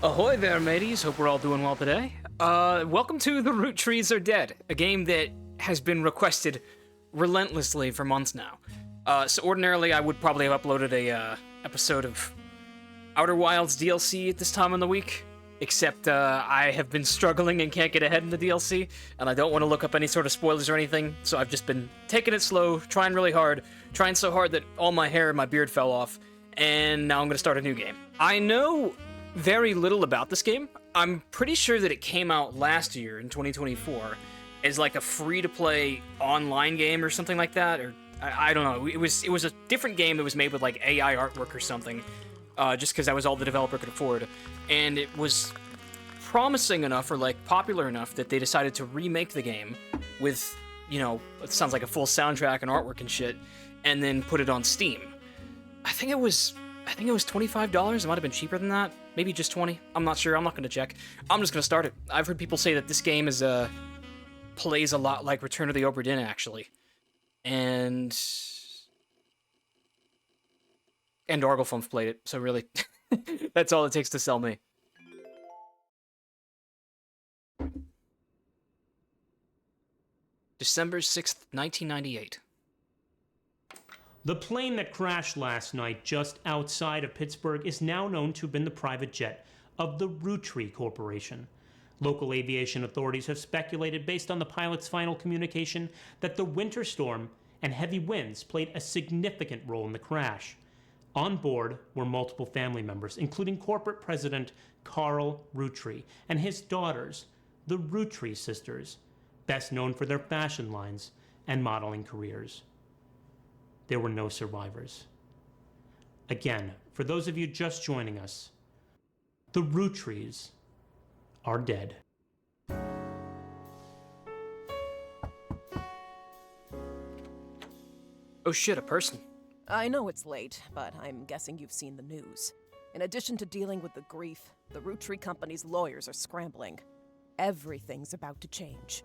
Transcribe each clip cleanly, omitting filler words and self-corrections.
Ahoy there, mateys. Hope we're all doing well today. Welcome to the Roottree Are Dead, a game that has been requested relentlessly for months now. So ordinarily, I would probably have uploaded a episode of Outer Wilds DLC at this time in the week, except I have been struggling and can't get ahead in the DLC, and I don't want to look up any sort of spoilers or anything, so I've just been taking it slow, trying really hard, trying so hard that all my hair and my beard fell off, and now I'm going to start a new game. I know very little about this game. I'm pretty sure that it came out last year in 2024 as like a free-to-play online game or something like that, or I don't know. It was a different game that was made with like AI artwork or something, just because that was all the developer could afford, and it was promising enough or like popular enough that they decided to remake the game with, you know, it sounds like a full soundtrack and artwork and shit, and then put it on Steam. I think it was $25. It might have been cheaper than that. Maybe just 20. I'm not sure. I'm not going to check. I'm just going to start it. I've heard people say that this game is plays a lot like Return of the Obra Dinn, actually. And Arglefunf played it, so really, that's all it takes to sell me. December 6th, 1998. The plane that crashed last night just outside of Pittsburgh is now known to have been the private jet of the Roottree Corporation. Local aviation authorities have speculated, based on the pilot's final communication, that the winter storm and heavy winds played a significant role in the crash. On board were multiple family members, including corporate president Carl Roottree and his daughters, the Roottree sisters, best known for their fashion lines and modeling careers. There were no survivors. Again, for those of you just joining us, the Roottree are dead. Oh shit, a person. I know it's late, but I'm guessing you've seen the news. In addition to dealing with the grief, the Roottree company's lawyers are scrambling. Everything's about to change.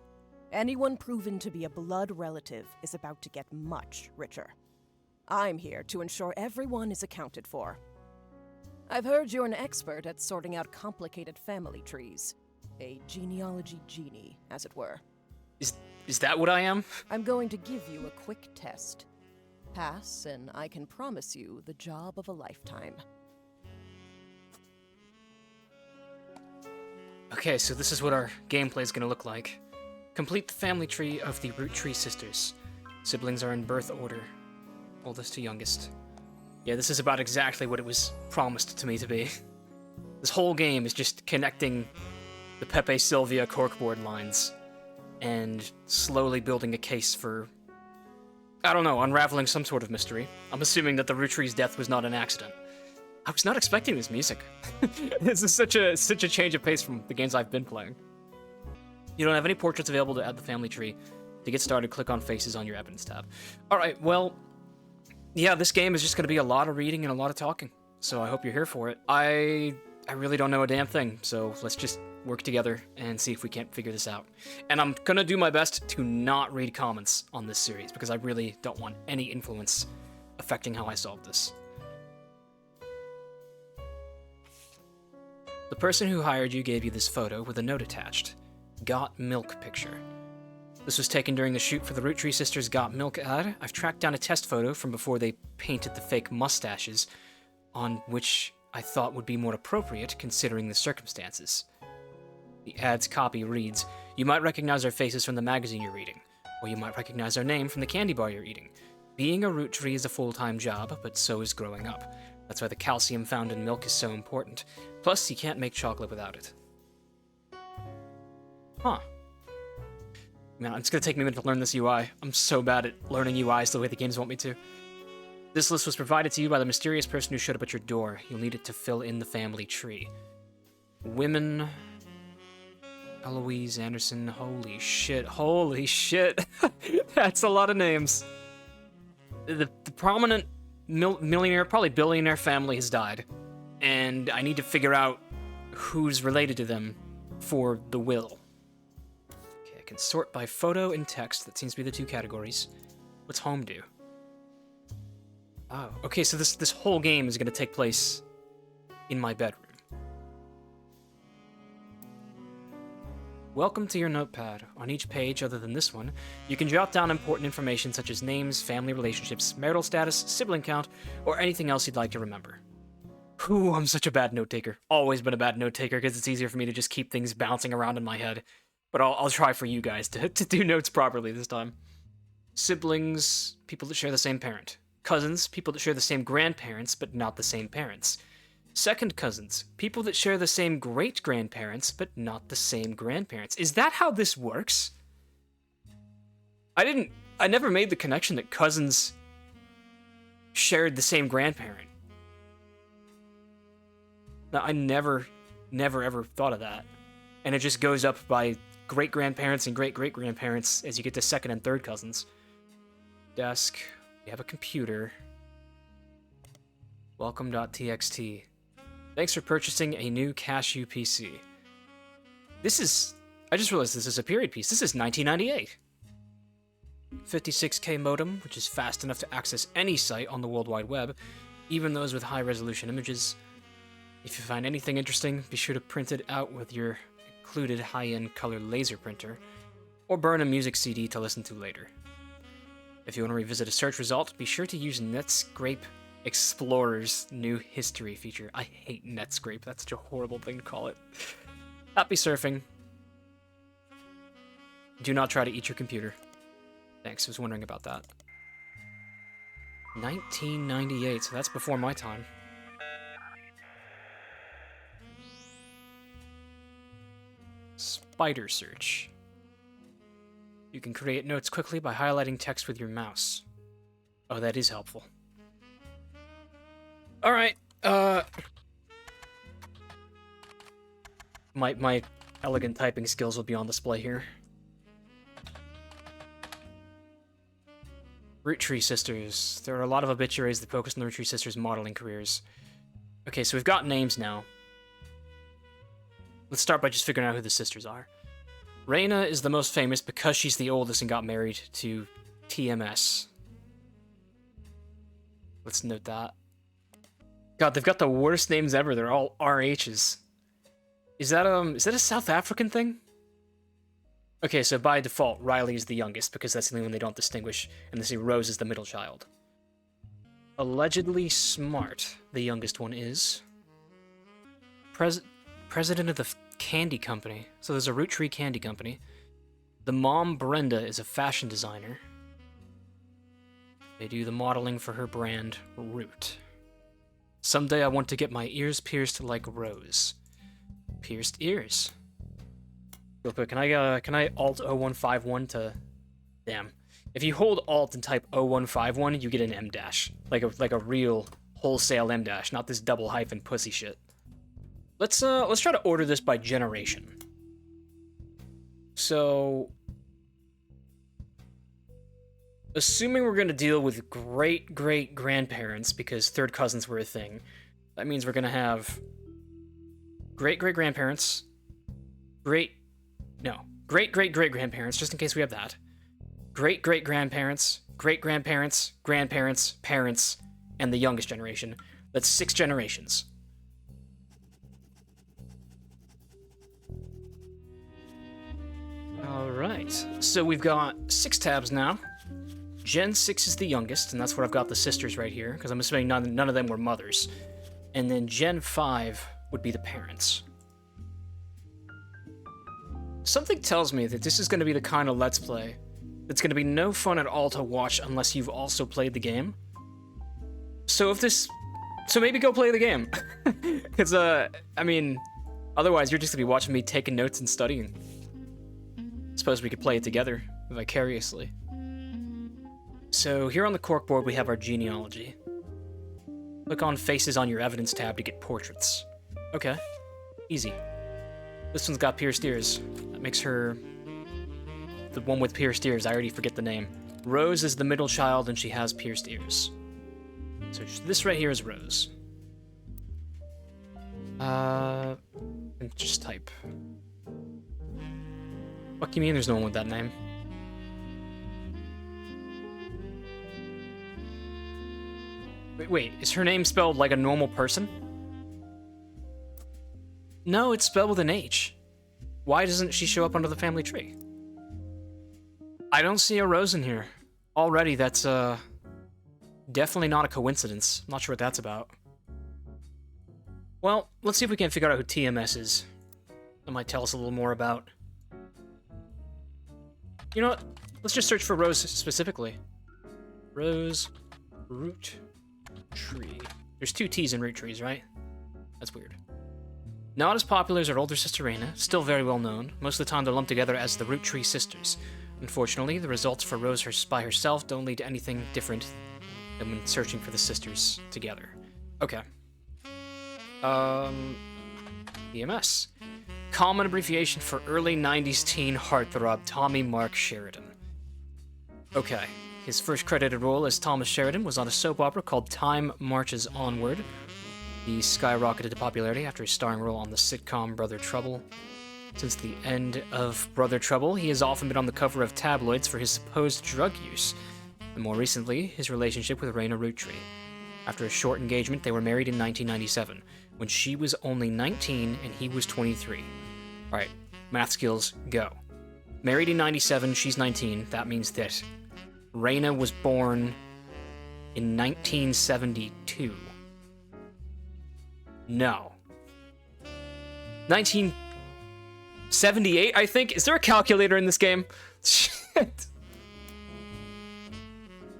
Anyone proven to be a blood relative is about to get much richer. I'm here to ensure everyone is accounted for. I've heard you're an expert at sorting out complicated family trees. A genealogy genie, as it were. Is that what I am? I'm going to give you a quick test. Pass, and I can promise you the job of a lifetime. Okay, so this is what our gameplay is going to look like. Complete the family tree of the Roottree sisters. Siblings are in birth order, oldest to youngest. Yeah, this is about exactly what it was promised to me to be. This whole game is just connecting the Pepe Sylvia corkboard lines and slowly building a case for, I don't know, unraveling some sort of mystery. I'm assuming that the Roottree's death was not an accident. I was not expecting this music. This is such a change of pace from the games I've been playing. You don't have any portraits available to add the family tree. To get started, click on Faces on your Evidence tab. Alright, well, yeah, this game is just going to be a lot of reading and a lot of talking. So I hope you're here for it. I really don't know a damn thing, so let's just work together and see if we can't figure this out. And I'm going to do my best to not read comments on this series, because I really don't want any influence affecting how I solve this. The person who hired you gave you this photo with a note attached. Got Milk picture. This was taken during the shoot for the Roottree sisters' Got Milk ad. I've tracked down a test photo from before they painted the fake mustaches, on which I thought would be more appropriate considering the circumstances. The ad's copy reads, "You might recognize our faces from the magazine you're reading, or you might recognize our name from the candy bar you're eating. Being a Roottree is a full-time job, but so is growing up. That's why the calcium found in milk is so important. Plus, you can't make chocolate without it." Huh. Man, it's gonna take me a minute to learn this UI. I'm so bad at learning UIs the way the games want me to. This list was provided to you by the mysterious person who showed up at your door. You'll need it to fill in the family tree. Women... Eloise Anderson, holy shit, holy shit. That's a lot of names. The prominent millionaire, probably billionaire family has died. And I need to figure out who's related to them for the will. Okay, I can sort by photo and text. That seems to be the two categories. What's home do? Oh, okay, so this whole game is going to take place in my bedroom. welcome to your notepad. On each page, other than this one, you can jot down important information such as names, family relationships, marital status, sibling count, or anything else you'd like to remember. Ooh, I'm such a bad note taker. Always been a bad note taker because it's easier for me to just keep things bouncing around in my head. But I'll try for you guys to do notes properly this time. Siblings, people that share the same parent. Cousins, people that share the same grandparents but not the same parents. Second cousins, people that share the same great-grandparents but not the same grandparents. Is that how this works? I never made the connection that cousins shared the same grandparent. No, I never ever thought of that. And it just goes up by great-grandparents and great-great-grandparents as you get to second and third cousins. Desk. We have a computer. Welcome.txt. Thanks for purchasing a new Cashew PC. I just realized this is a period piece. This is 1998. 56K modem, which is fast enough to access any site on the World Wide Web, even those with high-resolution images. If you find anything interesting, be sure to print it out with your included high-end color laser printer, or burn a music CD to listen to later. If you want to revisit a search result, be sure to use Netscape Explorer's new history feature. I hate Netscape. That's such a horrible thing to call it. Happy surfing. Do not try to eat your computer. Thanks, I was wondering about that. 1998, so that's before my time. Spider search. You can create notes quickly by highlighting text with your mouse. Oh, that is helpful. Alright, My elegant typing skills will be on display here. Roottree sisters. There are a lot of obituaries that focus on the Roottree sisters' modeling careers. Okay, so we've got names now. Let's start by just figuring out who the sisters are. Raina is the most famous because she's the oldest and got married to TMS. Let's note that. God, they've got the worst names ever. They're all RHs. Is that a South African thing? Okay, so by default, Riley is the youngest because that's the only one they don't distinguish, and they say Rose is the middle child. Allegedly smart, the youngest one is. President of the candy company. So there's a Roottree candy company. The mom, Brenda, is a fashion designer. They do the modeling for her brand, Root. Someday I want to get my ears pierced like Rose. Pierced ears. Real quick, can I Alt 0151 to... Damn. If you hold Alt and type 0151, you get an M dash. Like a real wholesale M dash, not this double hyphen pussy shit. Let's try to order this by generation. So, assuming we're gonna deal with great-great-grandparents, because third cousins were a thing, that means we're gonna have great-great-grandparents, great-great-great-grandparents, just in case we have that, great-great-grandparents, great-grandparents, grandparents, parents, and the youngest generation. That's 6 generations. Alright, so we've got 6 tabs now. Gen 6 is the youngest, and that's where I've got the sisters right here, because I'm assuming none of them were mothers. And then Gen 5 would be the parents. Something tells me that this is going to be the kind of Let's Play that's going to be no fun at all to watch unless you've also played the game. So maybe go play the game. Because, I mean, otherwise you're just going to be watching me taking notes and studying. Suppose we could play it together, vicariously. So here on the corkboard we have our genealogy. Click on Faces on your Evidence tab to get portraits. Okay, easy. This one's got pierced ears. That makes her the one with pierced ears. I already forget the name. Rose is the middle child and she has pierced ears. So this right here is Rose. And just type. What do you mean there's no one with that name? Wait, is her name spelled like a normal person? No, it's spelled with an H. Why doesn't she show up under the family tree? I don't see a Rose in here. Already, that's, definitely not a coincidence. Not sure what that's about. Well, let's see if we can figure out who TMS is. That might tell us a little more about... You know what? Let's just search for Rose specifically. Rose... Roottree. There's 2 T's in Rootttrees, right? That's weird. Not as popular as her older sister Raina, still very well known. Most of the time they're lumped together as the Roottree sisters. Unfortunately, the results for Rose by herself don't lead to anything different than when searching for the sisters together. Okay. EMS. Common abbreviation for early 90s teen heartthrob Tommy Mark Sheridan. Okay. His first credited role as Thomas Sheridan was on a soap opera called Time Marches Onward. He skyrocketed to popularity after his starring role on the sitcom Brother Trouble. Since the end of Brother Trouble, he has often been on the cover of tabloids for his supposed drug use, and more recently, his relationship with Raina Roottree. After a short engagement, they were married in 1997, when she was only 19 and he was 23. Alright, math skills, go. Married in 97, she's 19, that means that Raina was born in 1972. No. 1978, I think? Is there a calculator in this game? Shit. Did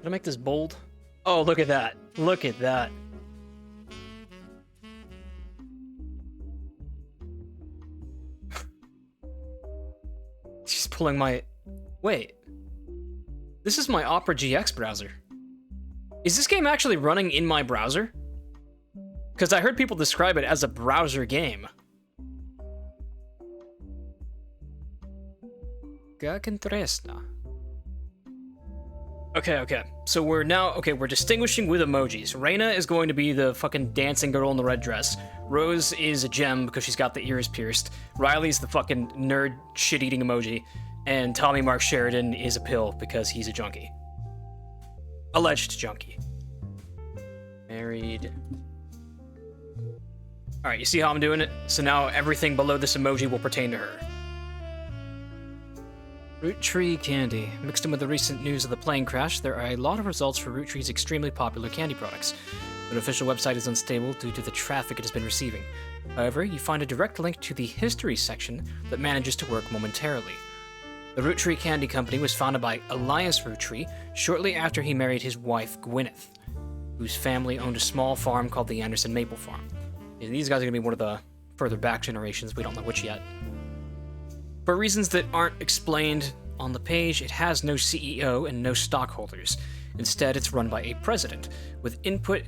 I make this bold? Oh, look at that. Look at that. She's pulling my... Wait. This is my Opera GX browser. Is this game actually running in my browser? Because I heard people describe it as a browser game. Okay. So we're distinguishing with emojis. Raina is going to be the fucking dancing girl in the red dress. Rose is a gem because she's got the ears pierced. Riley's the fucking nerd shit-eating emoji. And Tommy Mark Sheridan is a pill because he's a junkie. Alleged junkie. Married. Alright, you see how I'm doing it? So now everything below this emoji will pertain to her. Roottree candy. Mixed in with the recent news of the plane crash, there are a lot of results for Roottree's extremely popular candy products. Their official website is unstable due to the traffic it has been receiving. However, you find a direct link to the history section that manages to work momentarily. The Roottree Candy Company was founded by Elias Roottree shortly after he married his wife Gwyneth, whose family owned a small farm called the Anderson Maple Farm. And these guys are going to be one of the further back generations, we don't know which yet. For reasons that aren't explained on the page, it has no CEO and no stockholders. Instead, it's run by a president, with input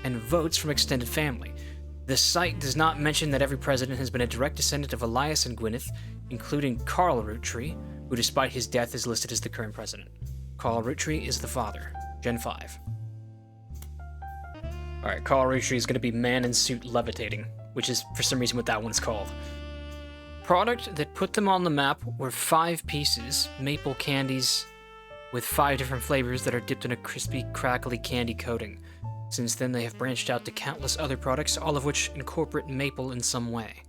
and votes from extended family. The site does not mention that every president has been a direct descendant of Elias and Gwyneth, including Carl Roottree, who despite his death is listed as the current president. Carl Roottree is the father. Gen 5. Alright, Carl Roottree is going to be man in suit levitating, which is for some reason what that one's called. Product that put them on the map were 5 pieces, maple candies with 5 different flavors that are dipped in a crispy, crackly candy coating. Since then, they have branched out to countless other products, all of which incorporate maple in some way.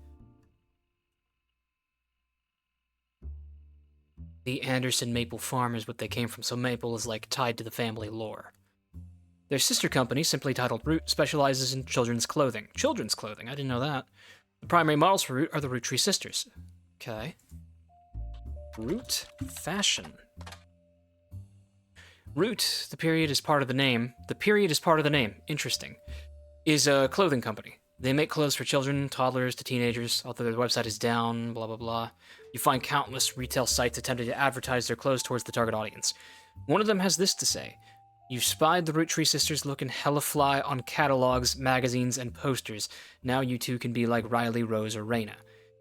The Anderson Maple Farm is what they came from, so maple is like tied to the family lore. Their sister company, simply titled Root, specializes in children's clothing. Children's clothing? I didn't know that. The primary models for Root are the Roottree sisters. Okay. Root Fashion. Root, the period is part of the name. The period is part of the name. Interesting. Is a clothing company. They make clothes for children, toddlers, to teenagers, although their website is down, blah, blah, blah. You find countless retail sites attempting to advertise their clothes towards the target audience. One of them has this to say. You've spied the Roottree sisters looking hella fly on catalogs, magazines, and posters. Now you two can be like Riley, Rose, or Raina.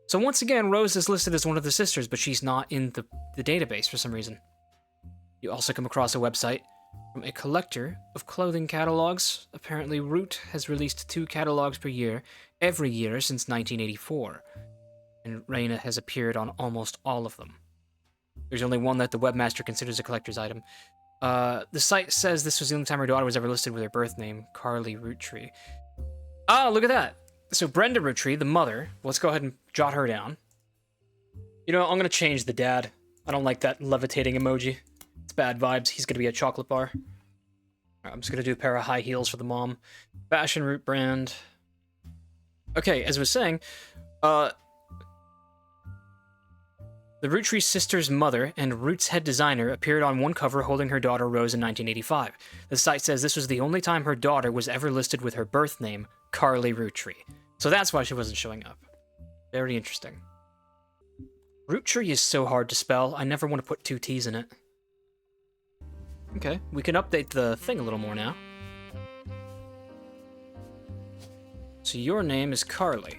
So once again, Rose is listed as one of the sisters, but she's not in the database for some reason. You also come across a website from a collector of clothing catalogs. Apparently, Root has released 2 catalogs per year, every year since 1984. And Raina has appeared on almost all of them. There's only one that the webmaster considers a collector's item. The site says this was the only time her daughter was ever listed with her birth name, Carly Roottree. Ah, look at that! So Brenda Roottree, the mother, let's go ahead and jot her down. You know, I'm gonna change the dad. I don't like that levitating emoji. It's bad vibes. He's gonna be a chocolate bar. Alright, I'm just gonna do a pair of high heels for the mom. Fashion root brand. Okay, as I was saying, the Roottree sister's mother and Root's head designer appeared on one cover holding her daughter Rose in 1985. The site says this was the only time her daughter was ever listed with her birth name, Carly Roottree. So that's why she wasn't showing up. Very interesting. Roottree is so hard to spell, I never want to put two T's in it. Okay, we can update the thing a little more now. So your name is Carly.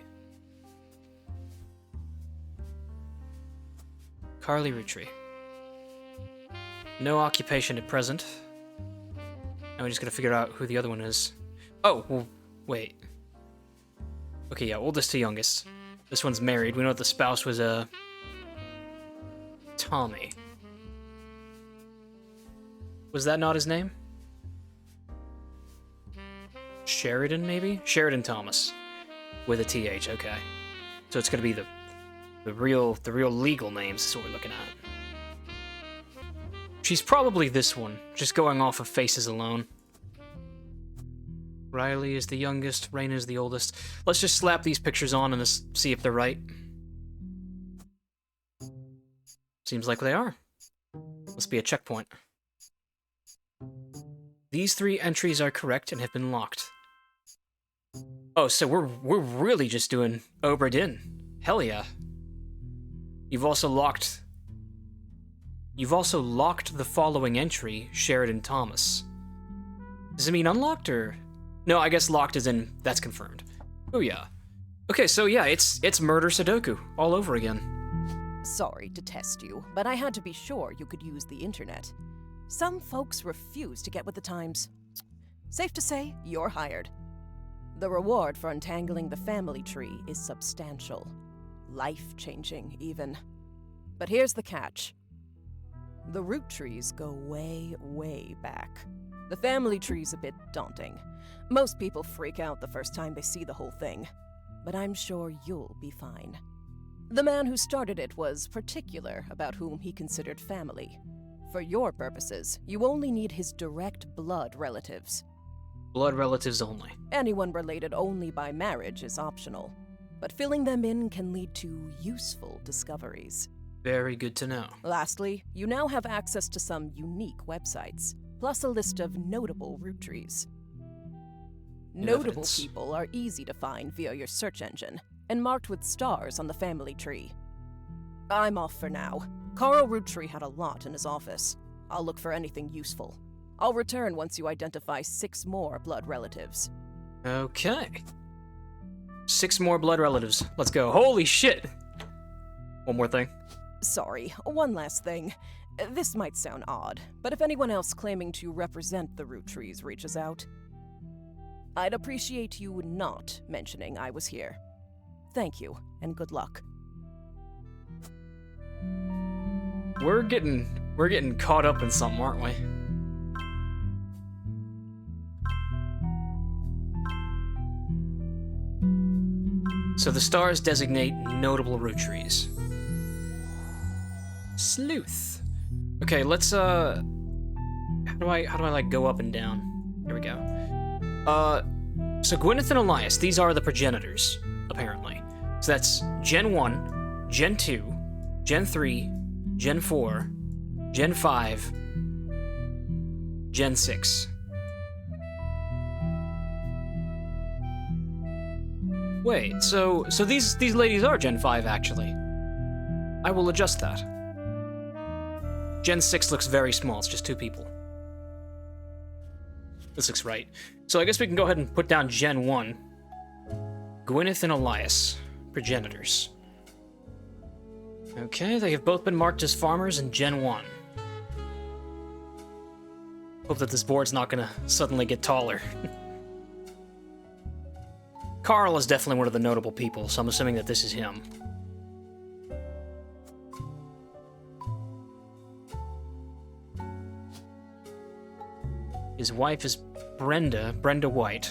Carly Roottree. No occupation at present. Now we just gotta figure out who the other one is. Oh, well, wait. Okay, yeah, oldest to youngest. This one's married. We know that the spouse was, Tommy. Was that not his name? Sheridan, maybe? Sheridan Thomas. With a TH, okay. So it's gonna be the real legal names is what we're looking at. She's probably this one, just going off of faces alone. Riley is the youngest, Raina is the oldest. Let's just slap these pictures on and just see if they're right. Seems like they are. Must be a checkpoint. These 3 entries are correct and have been locked. Oh, so we're really just doing Obra Dinn. Hell yeah. You've also locked the following entry, Sheridan Thomas. Does it mean unlocked or? No, I guess locked is in that's confirmed. Oh yeah. Okay, so yeah, it's murder-sudoku all over again. Sorry to test you, but I had to be sure you could use the internet. Some folks refuse to get with the times. Safe to say, you're hired. The reward for untangling the family tree is substantial. Life-changing, even. But here's the catch. The Roottrees go way, way back. The family tree's a bit daunting. Most people freak out the first time they see the whole thing. But I'm sure you'll be fine. The man who started it was particular about whom he considered family. For your purposes, you only need his direct blood relatives. Blood relatives only. Anyone related only by marriage is optional, but filling them in can lead to useful discoveries. Very good to know. Lastly, you now have access to some unique websites, plus a list of notable Rootttrees. Notable people are easy to find via your search engine, and marked with stars on the family tree. I'm off for now. Carl Roottree had a lot in his office. I'll look for anything useful. I'll return once you identify 6 more blood relatives. Okay. 6 more blood relatives. Let's go. Holy shit! One more thing. Sorry, one last thing. This might sound odd, but if anyone else claiming to represent the Rootttrees reaches out, I'd appreciate you not mentioning I was here. Thank you, and good luck. We're getting caught up in something, aren't we? So the stars designate notable Rootttrees. Sleuth. Okay, let's how do I like go up and down? Here we go. So Gwyneth and Elias, these are the progenitors, apparently. So that's Gen 1, Gen 2, Gen 3, Gen 4, Gen 5, Gen 6. Wait, so these ladies are Gen 5, actually. I will adjust that. Gen 6 looks very small, it's just 2 people. This looks right. So I guess we can go ahead and put down Gen 1. Gwyneth and Elias, progenitors. Okay, they have both been marked as farmers in Gen 1. Hope that this board's not gonna suddenly get taller. Carl is definitely one of the notable people, so I'm assuming that this is him. His wife is Brenda White.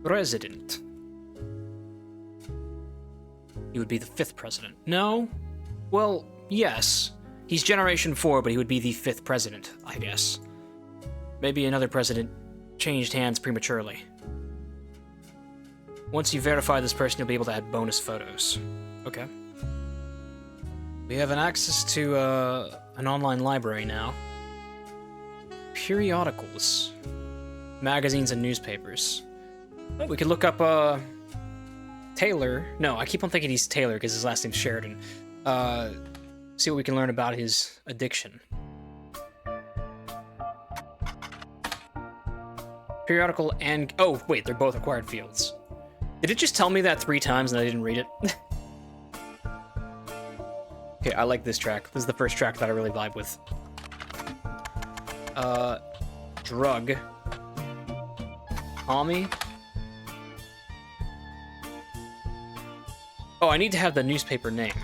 Resident. He would be the 5th president. No? Well, yes. He's Generation 4, but he would be the 5th president, I guess. Maybe another president changed hands prematurely. Once you verify this person, you'll be able to add bonus photos. Okay. We have an access to an online library now. Periodicals. Magazines and newspapers. Oh, we could look up, Taylor. No, I keep on thinking he's Taylor because his last name's Sheridan. See what we can learn about his addiction. Periodical and... Oh, wait, they're both acquired fields. Did it just tell me that 3 times and I didn't read it? Okay, I like this track. This is the first track that I really vibe with. Drug. Tommy. Oh, I need to have the newspaper name.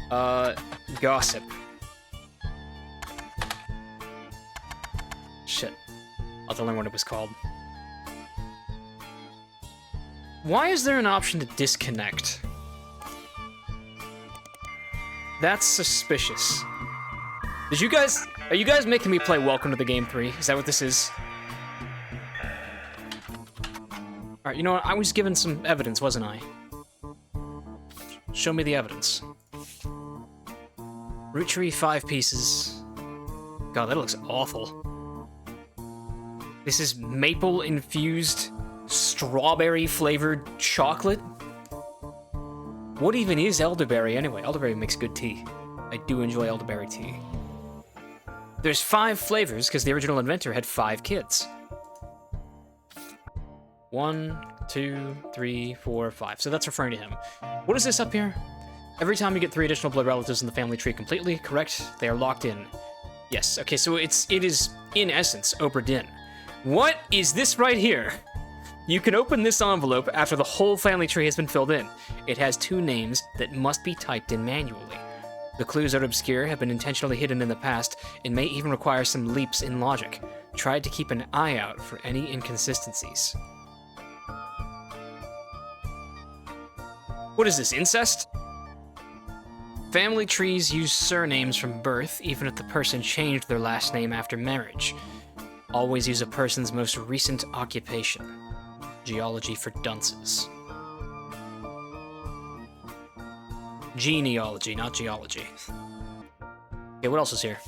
Gossip. Shit. I'll have to learn what it was called. Why is there an option to disconnect? That's suspicious. Are you guys making me play Welcome to the Game 3? Is that what this is? Alright, you know what? I was given some evidence, wasn't I? Show me the evidence. Roottree, 5 pieces. God, that looks awful. This is maple-infused, strawberry-flavored chocolate? What even is elderberry anyway? Elderberry makes good tea. I do enjoy elderberry tea. There's 5 flavors because the original inventor had 5 kids. 1, 2, 3, 4, 5. So that's referring to him. What is this up here? Every time you get 3 additional blood relatives in the family tree completely, correct? They are locked in. Yes, okay, so it is, in essence, Obra Dinn. What is this right here? You can open this envelope after the whole family tree has been filled in. It has 2 names that must be typed in manually. The clues are obscure, have been intentionally hidden in the past, and may even require some leaps in logic. Try to keep an eye out for any inconsistencies. What is this, incest? Family trees use surnames from birth, even if the person changed their last name after marriage. Always use a person's most recent occupation. Geology for dunces. Genealogy, not geology. Okay, what else is here?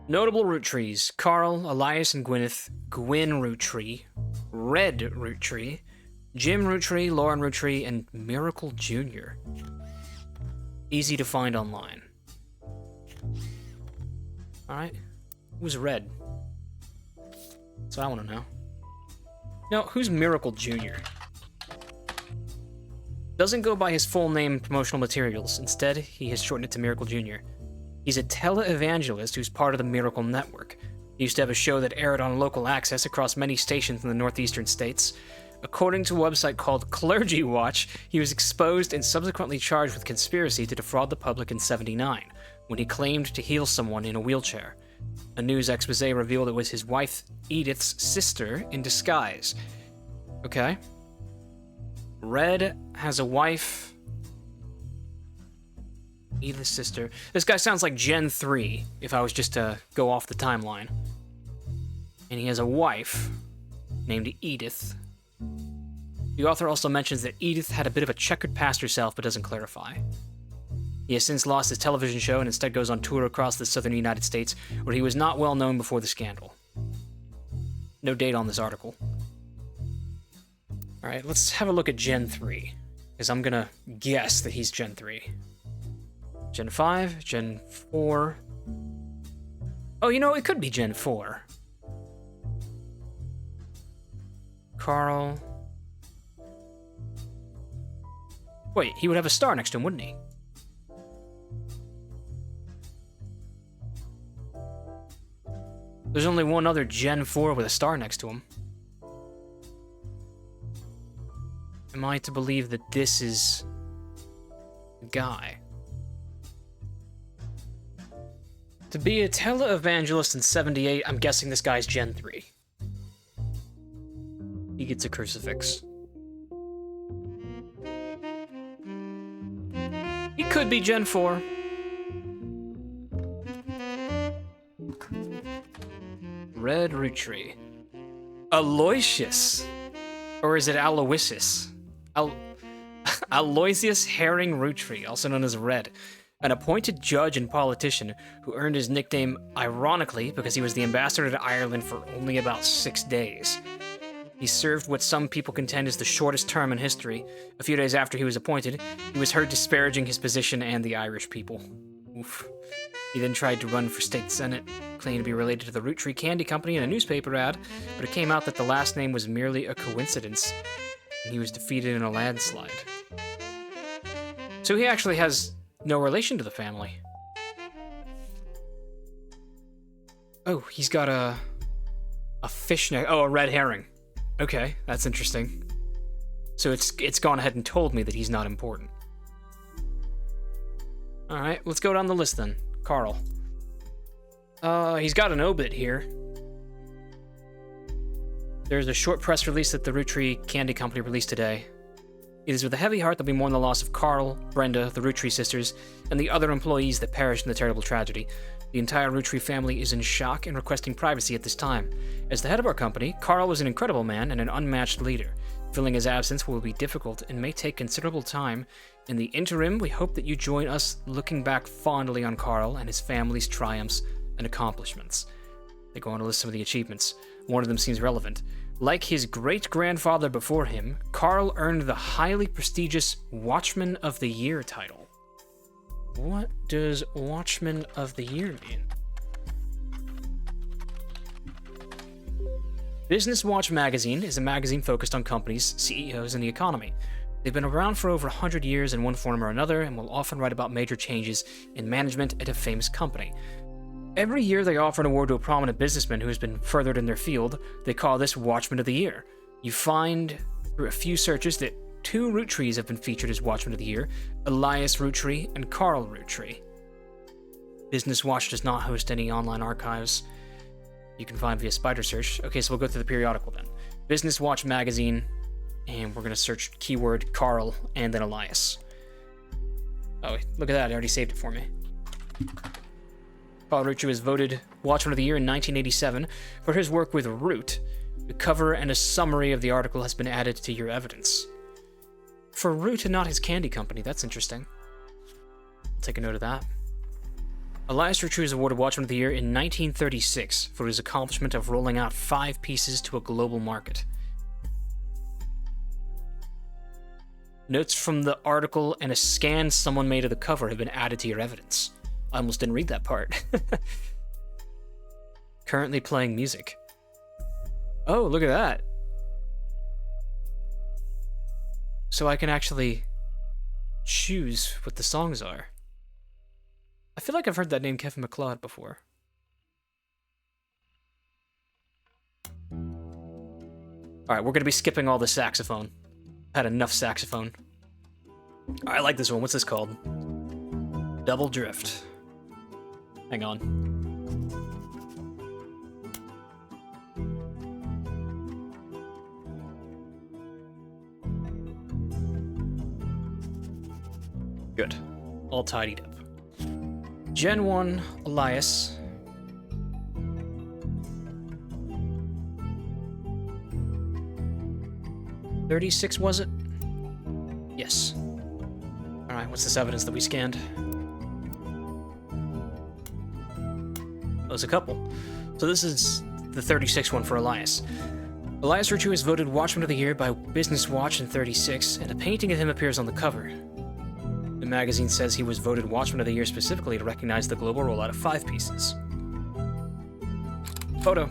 Notable root trees. Carl, Elias, and Gwyneth. Gwyn Roottree. Red Roottree. Jim Roottree, Lauren Roottree, and Miracle Jr. Easy to find online. Alright. Who's Red? That's what I want to know. No, who's Miracle Jr.? Doesn't go by his full name in promotional materials. Instead, he has shortened it to Miracle Jr. He's a televangelist who's part of the Miracle Network. He used to have a show that aired on local access across many stations in the northeastern states. According to a website called Clergy Watch, he was exposed and subsequently charged with conspiracy to defraud the public in '79, when he claimed to heal someone in a wheelchair. A news expose revealed it was his wife Edith's sister in disguise. Okay. Red has a wife. Edith's sister. This guy sounds like Gen 3, if I was just to go off the timeline. And he has a wife named Edith. The author also mentions that Edith had a bit of a checkered past herself, but doesn't clarify. He has since lost his television show and instead goes on tour across the southern United States, where he was not well known before the scandal. No date on this article. Alright, let's have a look at Gen 3, because I'm gonna guess that he's Gen 3. Gen 5, Gen 4... Oh, you know, it could be Gen 4. Carl... Wait, he would have a star next to him, wouldn't he? There's only one other Gen 4 with a star next to him. Am I to believe that this is the guy? To be a televangelist in '78, I'm guessing this guy's Gen 3. He gets a crucifix. He could be Gen 4. Red Roottree. Aloysius. Or is it Aloysius? Aloysius Herring Roottree, also known as Red. An appointed judge and politician who earned his nickname ironically because he was the ambassador to Ireland for only about 6 days. He served what some people contend is the shortest term in history. A few days after he was appointed, he was heard disparaging his position and the Irish people. Oof. He then tried to run for state senate, claiming to be related to the Roottree Candy Company in a newspaper ad, but it came out that the last name was merely a coincidence, and he was defeated in a landslide. So he actually has no relation to the family. Oh, he's got a fishnet. Oh, a red herring. Okay, that's interesting. So it's gone ahead and told me that he's not important. Alright, let's go down the list then. Carl. He's got an obit here. There's a short press release that the Roottree Candy Company released today. It is with a heavy heart that we mourn the loss of Carl, Brenda, the Roottree sisters, and the other employees that perished in the terrible tragedy. The entire Roottree family is in shock and requesting privacy at this time. As the head of our company, Carl was an incredible man and an unmatched leader. Filling his absence will be difficult and may take considerable time. In the interim, we hope that you join us looking back fondly on Carl and his family's triumphs and accomplishments. They go on to list some of the achievements. One of them seems relevant. Like his great-grandfather before him, Carl earned the highly prestigious Watchman of the Year title. What does Watchman of the Year mean? Business Watch magazine is a magazine focused on companies, CEOs, and the economy. They've been around for over 100 years in one form or another and will often write about major changes in management at a famous company. Every year they offer an award to a prominent businessman who has been furthered in their field. They call this Watchman of the Year. You find through a few searches that 2 Roottrees have been featured as Watchmen of the Year, Elias Roottree and Carl Roottree. Business Watch does not host any online archives you can find via spider search. Okay, so we'll go through the periodical then. Business Watch magazine, and we're going to search keyword Carl and then Elias. Oh, look at that, I already saved it for me. Carl Roottree was voted Watchman of the Year in 1987 for his work with Root. The cover and a summary of the article has been added to your evidence. For Root and not his candy company, that's interesting. I'll take a note of that. Elias Roottree was awarded Watchman of the Year in 1936 for his accomplishment of rolling out 5 pieces to a global market. Notes from the article and a scan someone made of the cover have been added to your evidence. I almost didn't read that part. Currently playing music. Oh, look at that. So I can actually choose what the songs are. I feel like I've heard that name Kevin MacLeod before. Alright, we're gonna be skipping all the saxophone. Had enough saxophone. I like this one. What's this called? Double Drift. Hang on. Good. All tidied up. Gen 1, Elias. $36, was it? Yes. Alright, what's this evidence that we scanned? Oh, there's a couple. So this is the 36 one for Elias. Elias Roottree was voted Watchman of the Year by Business Watch in 36, and a painting of him appears on the cover. The magazine says he was voted Watchman of the Year specifically to recognize the global rollout of 5 pieces. Photo.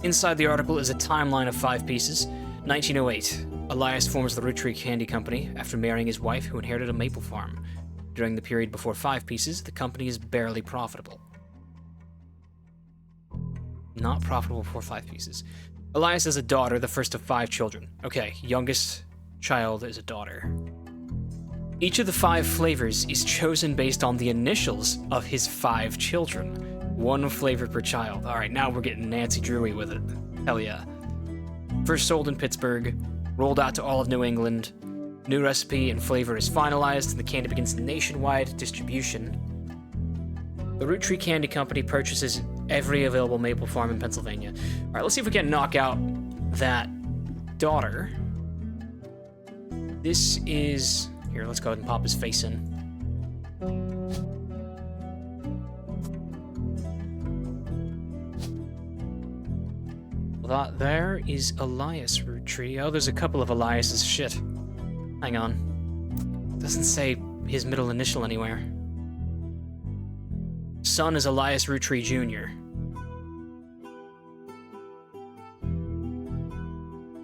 Inside the article is a timeline of 5 pieces. 1908. Elias forms the Roottree Candy Company after marrying his wife who inherited a maple farm. During the period before 5 pieces, the company is barely profitable. Not profitable before 5 pieces. Elias has a daughter, the first of 5 children. Okay, youngest child is a daughter. Each of the 5 flavors is chosen based on the initials of his 5 children. 1 flavor per child. Alright, now we're getting Nancy Drewy with it. Hell yeah. First sold in Pittsburgh, rolled out to all of New England, New recipe and flavor is finalized, and the candy begins nationwide distribution. The Roottree Candy Company purchases every available maple farm in Pennsylvania. All right, let's see if we can knock out that daughter. This is... Here, let's go ahead and pop his face in. That there is Elias Roottree. Oh, there's a couple of Eliases. Shit. Hang on. Doesn't say his middle initial anywhere. Son is Elias Roottree Jr.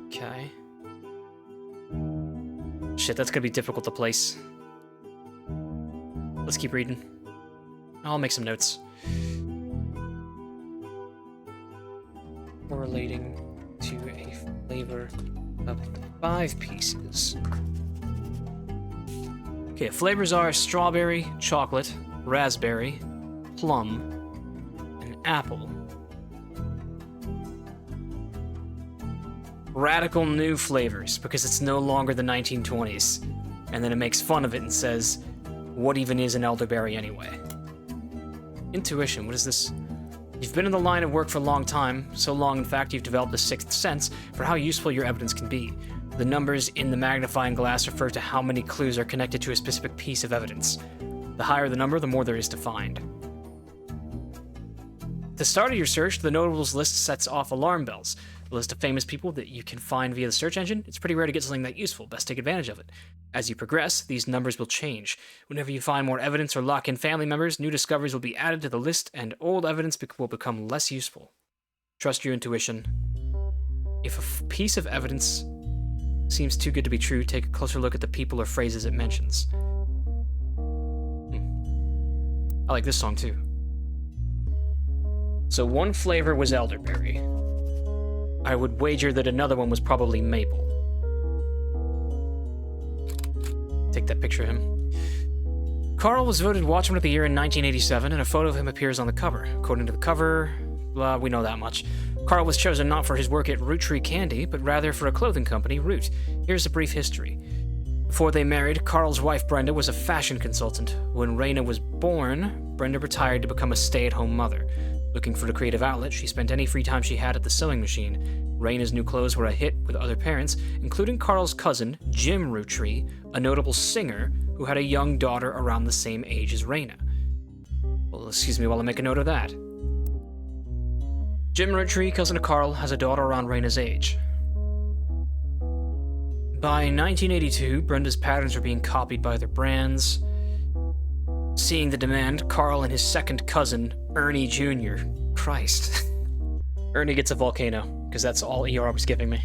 Okay. Shit, that's gonna be difficult to place. Let's keep reading. I'll make some notes. Correlating to a flavor of 5 pieces. Okay, flavors are strawberry, chocolate, raspberry, plum, and apple. Radical new flavors, because it's no longer the 1920s. And then it makes fun of it and says, what even is an elderberry anyway? Intuition, what is this? You've been in the line of work for a long time, so long in fact you've developed a sixth sense for how useful your evidence can be. The numbers in the magnifying glass refer to how many clues are connected to a specific piece of evidence. The higher the number, the more there is to find. At the start of your search, the notables list sets off alarm bells. A list of famous people that you can find via the search engine. It's pretty rare to get something that useful. Best take advantage of it. As you progress, these numbers will change. Whenever you find more evidence or lock in family members, new discoveries will be added to the list, and old evidence will become less useful. Trust your intuition. If a piece of evidence seems too good to be true, take a closer look at the people or phrases it mentions. I like this song too. So one flavor was elderberry. I would wager that another one was probably maple. Take that picture of him. Carl was voted Watchman of the Year in 1987, and a photo of him appears on the cover. According to the cover, we know that much. Carl was chosen not for his work at Roottree Candy, but rather for a clothing company, Root. Here's a brief history. Before they married, Carl's wife Brenda was a fashion consultant. When Raina was born, Brenda retired to become a stay-at-home mother. Looking for a creative outlet, she spent any free time she had at the sewing machine. Raina's new clothes were a hit with other parents, including Carl's cousin, Jim Roottree, a notable singer who had a young daughter around the same age as Raina. Well, excuse me while I make a note of that. Jim Roottree, cousin of Carl, has a daughter around Raina's age. By 1982, Brenda's patterns were being copied by other brands. Seeing the demand, Carl and his second cousin, Ernie Jr. Christ. Ernie gets a volcano, because that's all ER was giving me.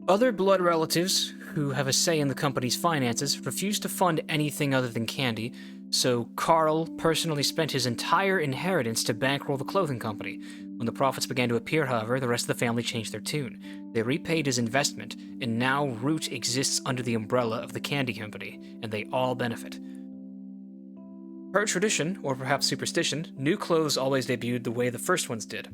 Other blood relatives, who have a say in the company's finances, refused to fund anything other than candy, so Carl personally spent his entire inheritance to bankroll the clothing company. When the profits began to appear, however, the rest of the family changed their tune. They repaid his investment, and now Root exists under the umbrella of the candy company, and they all benefit. Per tradition, or perhaps superstition, new clothes always debuted the way the first ones did.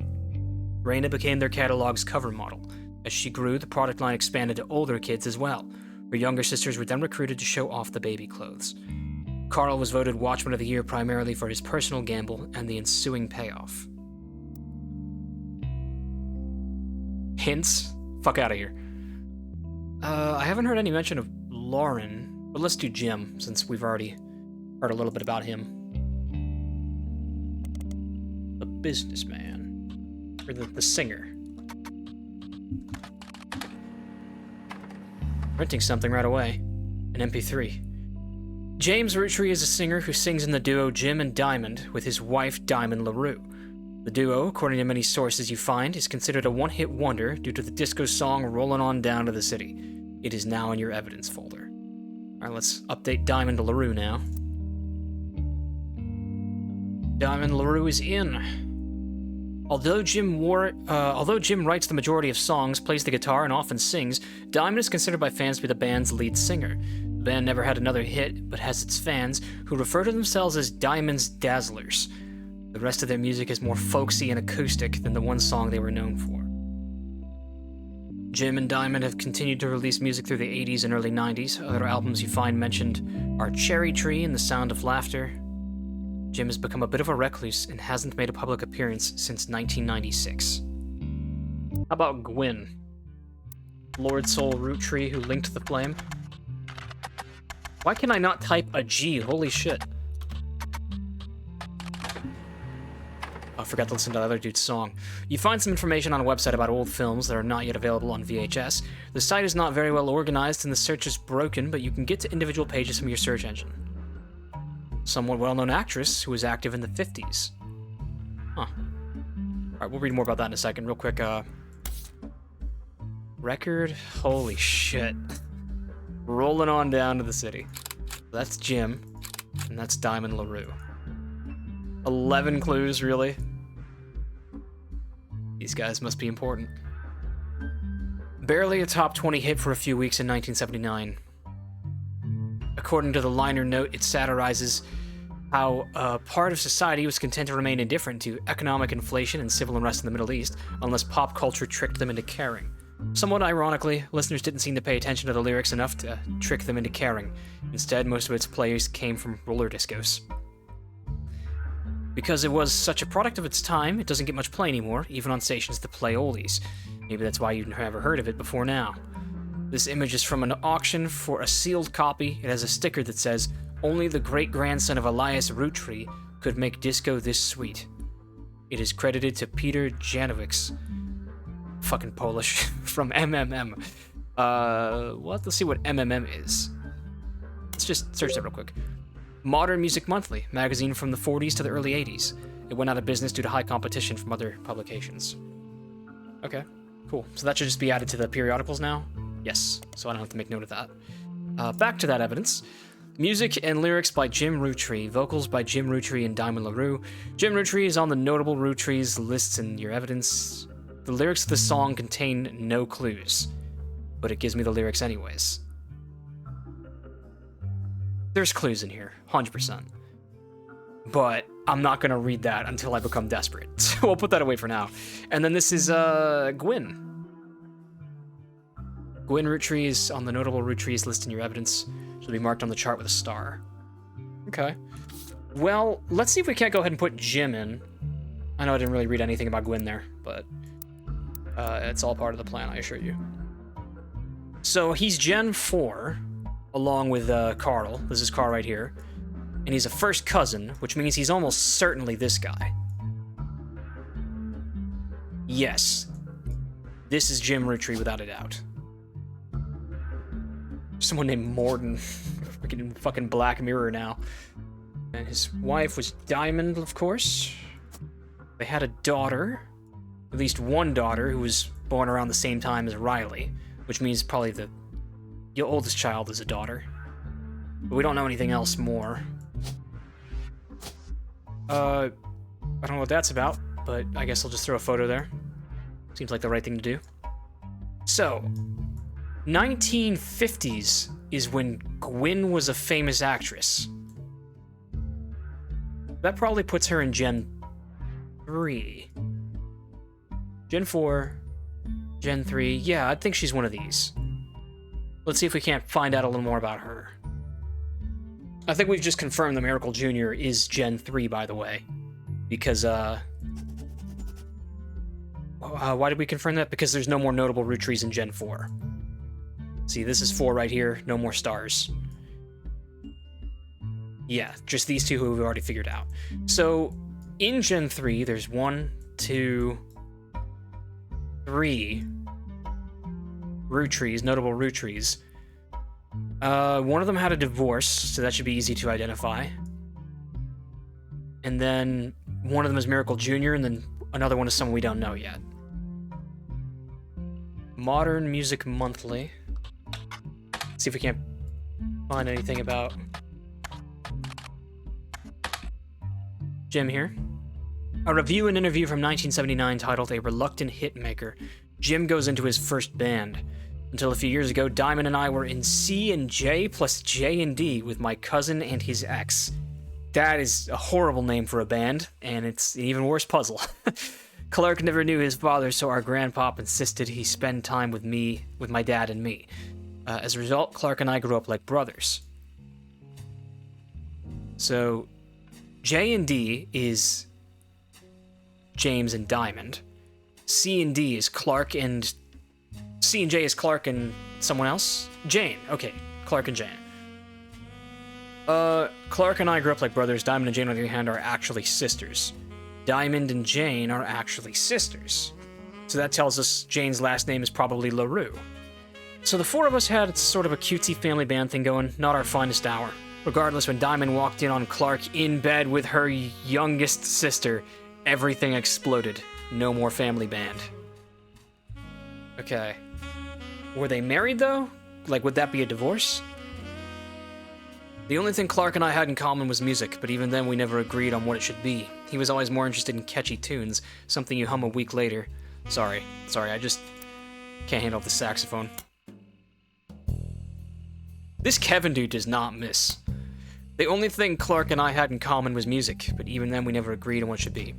Raina became their catalog's cover model. As she grew, the product line expanded to older kids as well. Her younger sisters were then recruited to show off the baby clothes. Carl was voted Watchman of the Year primarily for his personal gamble and the ensuing payoff. Hints? Fuck out of here. I haven't heard any mention of Lauren, but let's do Jim, since we've already heard a little bit about him. The businessman. Or the singer. Renting something right away. An MP3. James Roottree is a singer who sings in the duo Jim and Diamond with his wife Diamond LaRue. The duo, according to many sources you find, is considered a one-hit wonder due to the disco song Rollin' On Down to the City. It is now in your evidence folder. Alright, let's update Diamond LaRue now. Diamond LaRue is in. Although Jim writes the majority of songs, plays the guitar, and often sings, Diamond is considered by fans to be the band's lead singer. The band never had another hit, but has its fans, who refer to themselves as Diamond's Dazzlers. The rest of their music is more folksy and acoustic than the one song they were known for. Jim and Diamond have continued to release music through the 80s and early 90s. Other albums you find mentioned are Cherry Tree and The Sound of Laughter. Jim has become a bit of a recluse and hasn't made a public appearance since 1996. How about Gwyn? Lord Soul Roottree who linked the flame? Why can I not type a G? Holy shit. I forgot to listen to the other dude's song. You find some information on a website about old films that are not yet available on VHS. The site is not very well organized and the search is broken, but you can get to individual pages from your search engine. Somewhat well-known actress who was active in the 50s. Huh. Alright, we'll read more about that in a second. Real quick, record? Holy shit. Rolling on down to the city. That's Jim, and that's Diamond LaRue. 11 clues, really? These guys must be important. Barely a top 20 hit for a few weeks in 1979. According to the liner note, it satirizes how part of society was content to remain indifferent to economic inflation and civil unrest in the Middle East, unless pop culture tricked them into caring. Somewhat ironically, listeners didn't seem to pay attention to the lyrics enough to trick them into caring. Instead, most of its plays came from roller discos. Because it was such a product of its time, it doesn't get much play anymore, even on stations that play oldies. Maybe that's why you've never heard of it before now. This image is from an auction for a sealed copy. It has a sticker that says, "Only the great-grandson of Elias Roottree could make disco this sweet." It is credited to Peter Janowicz. Fucking Polish. From MMM. What? Let's see what MMM is. Let's just search that real quick. Modern Music Monthly, magazine from the 40s to the early 80s. It went out of business due to high competition from other publications. Okay, cool. So that should just be added to the periodicals now? Yes, so I don't have to make note of that. Back to that evidence. Music and lyrics by Jim Roottree, vocals by Jim Roottree and Diamond LaRue. Jim Roottree is on the notable Rootrees lists in your evidence. The lyrics of the song contain no clues, but it gives me the lyrics anyways. There's clues in here, 100%. But I'm not gonna read that until I become desperate, so we'll put that away for now. And then this is, Gwyn. Gwyn Roottree is on the notable Rootrees list in your evidence. She'll be marked on the chart with a star. Okay. Well, let's see if we can't go ahead and put Jim in. I know I didn't really read anything about Gwyn there, but it's all part of the plan, I assure you. So he's Gen 4, along with Carl. This is Carl right here. And he's a first cousin, which means he's almost certainly this guy. Yes. This is Jim Roottree without a doubt. Someone named Morden. Freaking fucking Black Mirror now. And his wife was Diamond, of course. They had a daughter. At least one daughter who was born around the same time as Riley, which means probably the oldest child is a daughter. But we don't know anything else more. I don't know what that's about, but I guess I'll just throw a photo there. Seems like the right thing to do. So, 1950s is when Gwyn was a famous actress. That probably puts her in Gen 3. Gen 4, Gen 3, yeah, I think she's one of these. Let's see if we can't find out a little more about her. I think we've just confirmed that Miracle Jr. is Gen 3, by the way. Because, why did we confirm that? Because there's no more notable Rootrees in Gen 4. See, this is 4 right here, no more stars. Yeah, just these two who we've already figured out. So, in Gen 3, there's 1, 2, 3 Rootrees, notable Rootrees. One of them had a divorce, so that should be easy to identify. And then one of them is Miracle Jr., and then another one is someone we don't know yet. Modern Music Monthly. See if we can't find anything about Jim here. A review and interview from 1979 titled A Reluctant Hitmaker. Jim goes into his first band. Until a few years ago, Diamond and I were in C and J plus J and D with my cousin and his ex. That is a horrible name for a band, and it's an even worse puzzle. Clark never knew his father, so our grandpop insisted he spend time with my dad and me. As a result, Clark and I grew up like brothers. So, J and D is James and Diamond. C and J is Clark and someone else? Jane. Okay, Clark and Jane. Clark and I grew up like brothers. Diamond and Jane, on the other hand, are actually sisters. Diamond and Jane are actually sisters. So that tells us Jane's last name is probably LaRue. So the four of us had sort of a cutesy family band thing going, not our finest hour. Regardless, when Diamond walked in on Clark in bed with her youngest sister, everything exploded. No more family band. Okay. Were they married, though? Like, would that be a divorce? The only thing Clark and I had in common was music, but even then we never agreed on what it should be. He was always more interested in catchy tunes, something you hum a week later. Sorry, I just can't handle the saxophone. This Kevin dude does not miss. The only thing Clark and I had in common was music, but even then we never agreed on what it should be.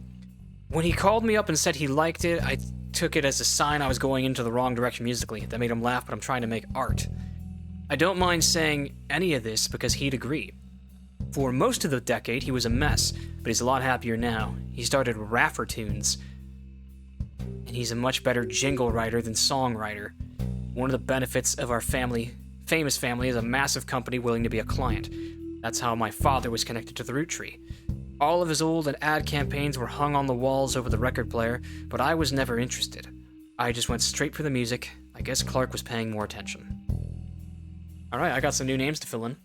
When he called me up and said he liked it, I took it as a sign I was going into the wrong direction musically. That made him laugh, but I'm trying to make art. I don't mind saying any of this because he'd agree. For most of the decade, he was a mess, but he's a lot happier now. He started Raffer Tunes, and he's a much better jingle writer than songwriter. One of the benefits of our famous family, is a massive company willing to be a client. That's how my father was connected to the Roottree. All of his old and ad campaigns were hung on the walls over the record player, but I was never interested. I just went straight for the music. I guess Clark was paying more attention. Alright, I got some new names to fill in.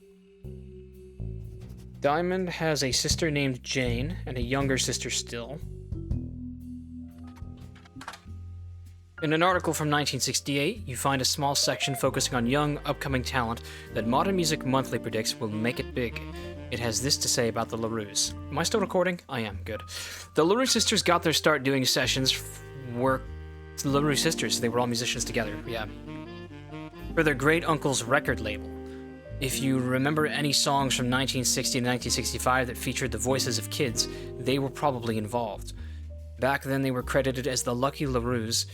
Diamond has a sister named Jane, and a younger sister still. In an article from 1968, you find a small section focusing on young, upcoming talent that Modern Music Monthly predicts will make it big. It has this to say about the LaRues. Am I still recording? I am, good. The LaRue sisters got their start doing sessions the LaRue sisters, they were all musicians together, yeah. For their great-uncle's record label. If you remember any songs from 1960 to 1965 that featured the voices of kids, they were probably involved. Back then they were credited as the Lucky LaRues.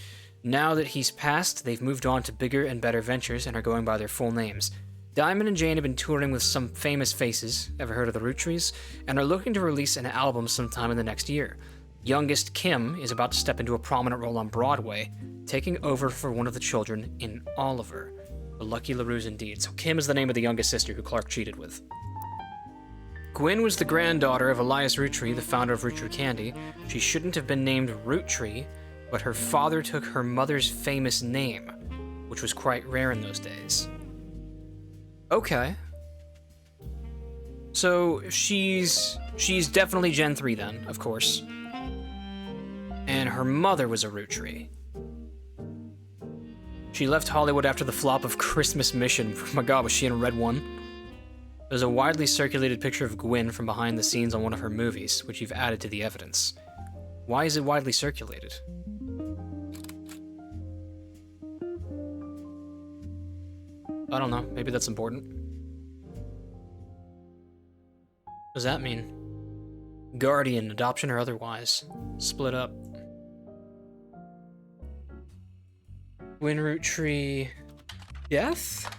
Now that he's passed, they've moved on to bigger and better ventures and are going by their full names. Diamond and Jane have been touring with some famous faces, ever heard of the Roottree, and are looking to release an album sometime in the next year. Youngest Kim is about to step into a prominent role on Broadway, taking over for one of the children in Oliver. The Lucky LaRues indeed. So Kim is the name of the youngest sister who Clark cheated with. Gwyn was the granddaughter of Elias Roottree, the founder of Roottree Candy. She shouldn't have been named Roottree, but her father took her mother's famous name, which was quite rare in those days. Okay. So she's definitely Gen 3 then, of course. And her mother was a Roottree. She left Hollywood after the flop of Christmas Mission. Oh my god, was she in a red one? There's a widely circulated picture of Gwyn from behind the scenes on one of her movies, which you've added to the evidence. Why is it widely circulated? I don't know, maybe that's important. What does that mean? Guardian, adoption or otherwise. Split up. Gwyn Roottree... death?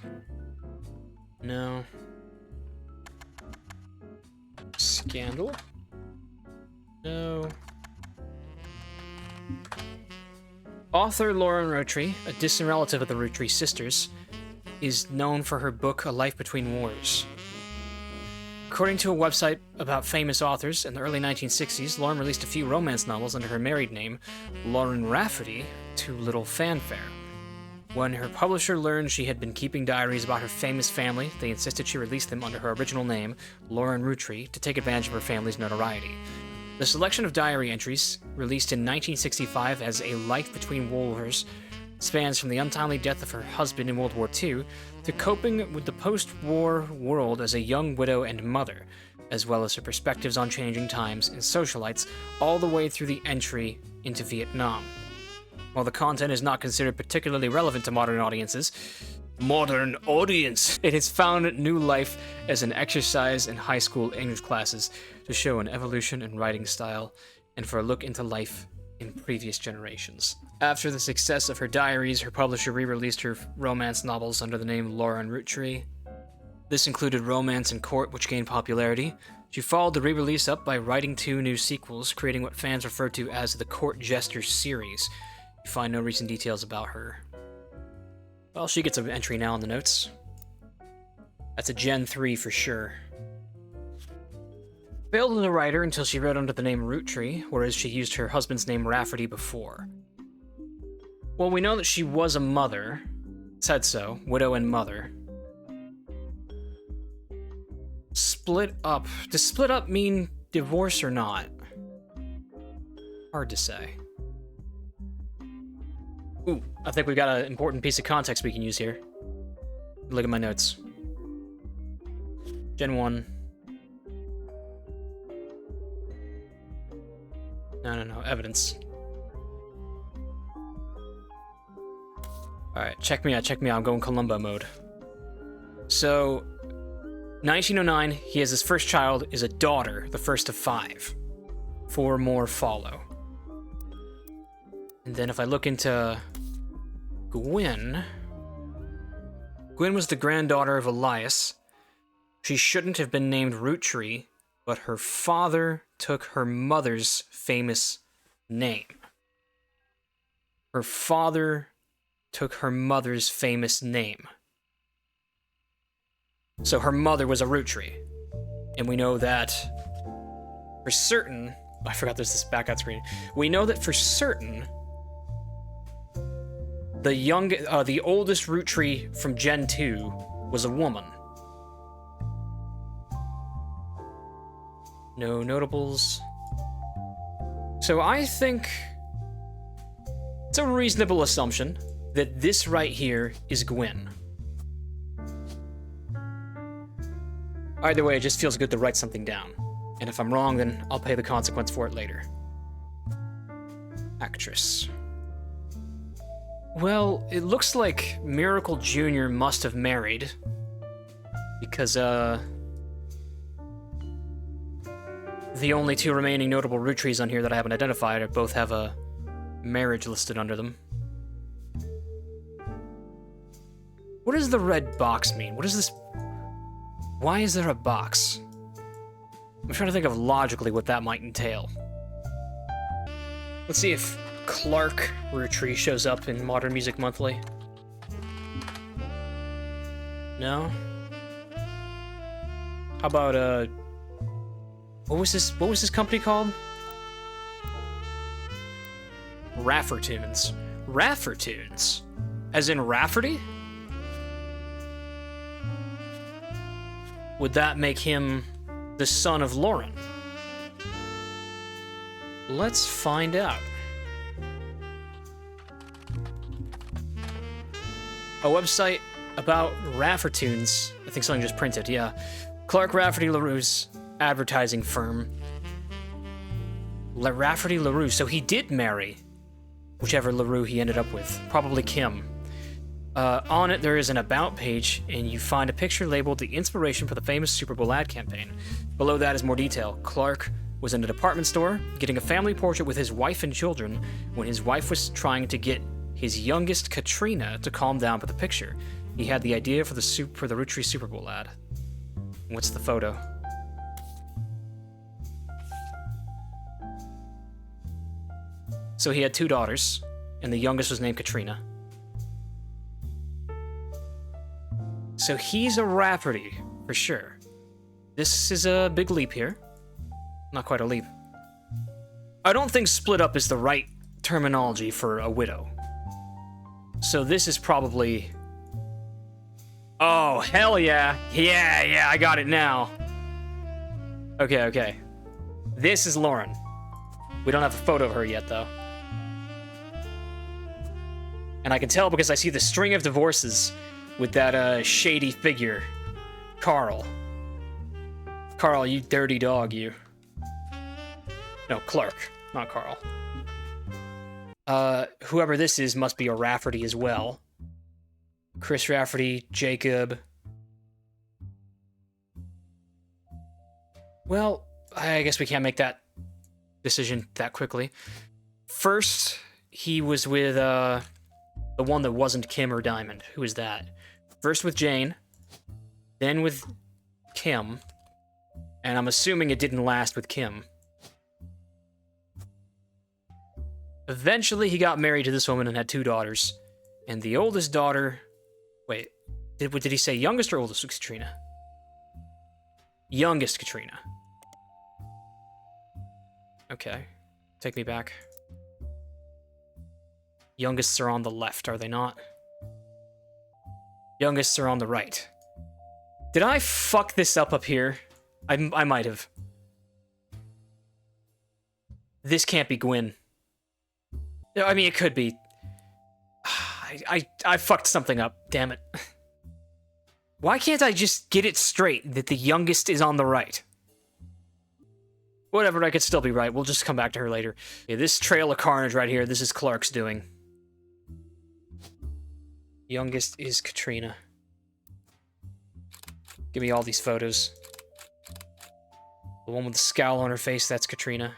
No. Scandal? No. Author Lauren Roottree, a distant relative of the Roottree sisters, is known for her book A Life Between Wars. According to a website about famous authors, in the early 1960s, Lauren released a few romance novels under her married name, Lauren Rafferty, to little fanfare. When her publisher learned she had been keeping diaries about her famous family, they insisted she release them under her original name, Lauren Roottree, to take advantage of her family's notoriety. The selection of diary entries, released in 1965 as A Life Between Wars, spans from the untimely death of her husband in World War II to coping with the post-war world as a young widow and mother, as well as her perspectives on changing times and socialites, all the way through the entry into Vietnam. While the content is not considered particularly relevant to modern audiences, it has found new life as an exercise in high school English classes to show an evolution in writing style and for a look into life in previous generations. After the success of her diaries, her publisher re-released her romance novels under the name Lauren Roottree. This included Romance and Court, which gained popularity. She followed the re-release up by writing 2 new sequels, creating what fans refer to as the Court Jester series. You find no recent details about her. Well, she gets an entry now in the notes. That's a Gen 3 for sure. Failed as a writer until she wrote under the name Roottree, whereas she used her husband's name Rafferty before. Well, we know that she was a mother. Said so. Widow and mother. Split up. Does split up mean divorce or not? Hard to say. Ooh, I think we got an important piece of context we can use here. Look at my notes. Gen 1. No. Evidence. Alright, check me out. I'm going Columbo mode. So, 1909, he has his first child, is a daughter, the first of 5. 4 more follow. And then if I look into Gwyn was the granddaughter of Elias. She shouldn't have been named Roottree, but her father took her mother's famous name. Her father took her mother's famous name. So her mother was a Roottree. And we know that for certain... I forgot there's this back out screen. We know that for certain... the oldest Roottree from Gen 2 was a woman. No notables. So I think it's a reasonable assumption that this right here is Gwyn. Either way, it just feels good to write something down. And if I'm wrong, then I'll pay the consequence for it later. Actress. Well, it looks like Miracle Jr. must have married. Because, the only 2 remaining notable Roottrees on here that I haven't identified both have a marriage listed under them. What does the red box mean? What is this? Why is there a box? I'm trying to think of logically what that might entail. Let's see if Clark Roottree shows up in Modern Music Monthly. No? How about, what was this company called? Raffertoons. Raffertoons? As in Rafferty? Would that make him the son of Lauren? Let's find out. A website about Raffertoons. I think something just printed, yeah. Clark Rafferty LaRue's advertising firm. Rafferty LaRue, so he did marry whichever LaRue he ended up with. Probably Kim. On it, there is an About page, and you find a picture labeled the inspiration for the famous Super Bowl ad campaign. Below that is more detail. Clark was in a department store, getting a family portrait with his wife and children, when his wife was trying to get his youngest, Katrina, to calm down with the picture. He had the idea for the Roottree Super Bowl ad. What's the photo? So he had 2 daughters, and the youngest was named Katrina. So he's a Rafferty, for sure. This is a big leap here. Not quite a leap. I don't think split up is the right terminology for a widow. So this is probably... Oh, hell yeah. Yeah, I got it now. Okay. This is Lauren. We don't have a photo of her yet, though. And I can tell because I see the string of divorces with that, shady figure. Carl, you dirty dog, you. No, Clark, not Carl. Whoever this is must be a Rafferty as well. Chris Rafferty, Jacob. Well, I guess we can't make that decision that quickly. First, he was with the one that wasn't Kim or Diamond. Who was that? First with Jane, then with Kim, and I'm assuming it didn't last with Kim. Eventually, he got married to this woman and had 2 daughters. And the oldest daughter... Wait, did he say youngest or oldest was Katrina? Youngest Katrina. Okay, take me back. Youngest are on the left, are they not? Youngest are on the right. Did I fuck this up here? I might have. This can't be Gwyn. I mean, it could be. I fucked something up, damn it. Why can't I just get it straight that the youngest is on the right? Whatever, I could still be right. We'll just come back to her later. Okay, this trail of carnage right here, this is Clark's doing. Youngest is Katrina. Give me all these photos. The one with the scowl on her face, that's Katrina.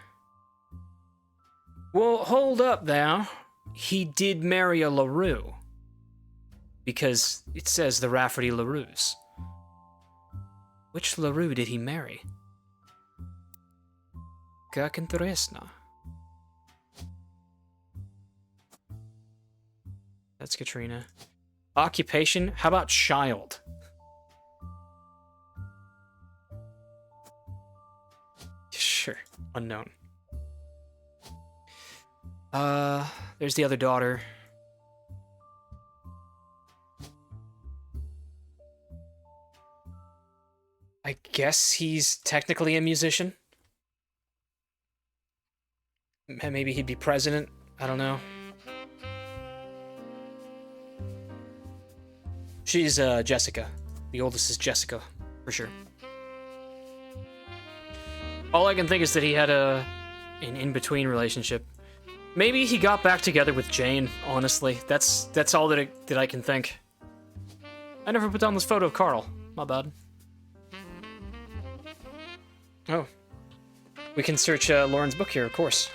Well, hold up now. He did marry a LaRue. Because it says the Rafferty LaRues. Which LaRue did he marry? Как интересно. That's Katrina. Occupation? How about child? Sure. Unknown. There's the other daughter. I guess he's technically a musician. Maybe he'd be president. I don't know. She's, Jessica. The oldest is Jessica, for sure. All I can think is that he had an in-between relationship. Maybe he got back together with Jane, honestly. That's all that I can think. I never put down this photo of Carl. My bad. Oh. We can search Lauren's book here, of course.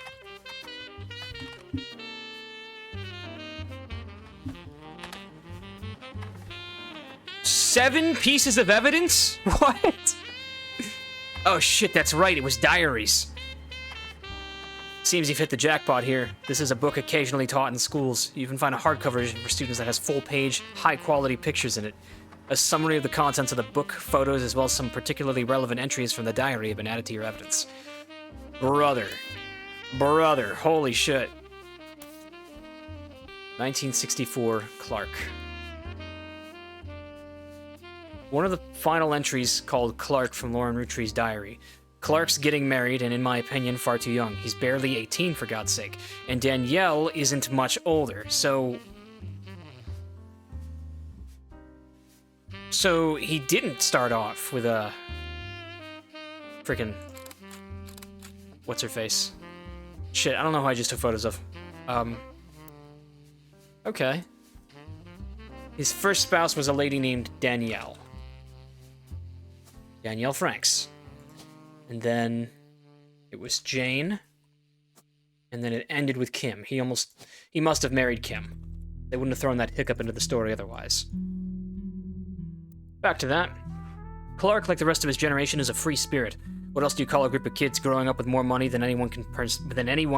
Seven pieces of evidence? What? Oh shit, that's right, it was Diaries. Seems you've hit the jackpot here. This is a book occasionally taught in schools. You even find a hardcover version for students that has full-page, high-quality pictures in it. A summary of the contents of the book, photos, as well as some particularly relevant entries from the diary have been added to your evidence. Brother. Holy shit. 1964, Clark. One of the final entries called Clark from Lauren Rootree's diary. Clark's getting married, and in my opinion, far too young. He's barely 18, for God's sake. And Danielle isn't much older, so he didn't start off with a freaking what's-her-face? Shit, I don't know who I just took photos of. Okay. His first spouse was a lady named Danielle. Danielle Franks. And then it was Jane. And then it ended with Kim. He must have married Kim. They wouldn't have thrown that hiccup into the story otherwise. Back to that. Clark, like the rest of his generation, is a free spirit. What else do you call a group of kids growing up with more money than any one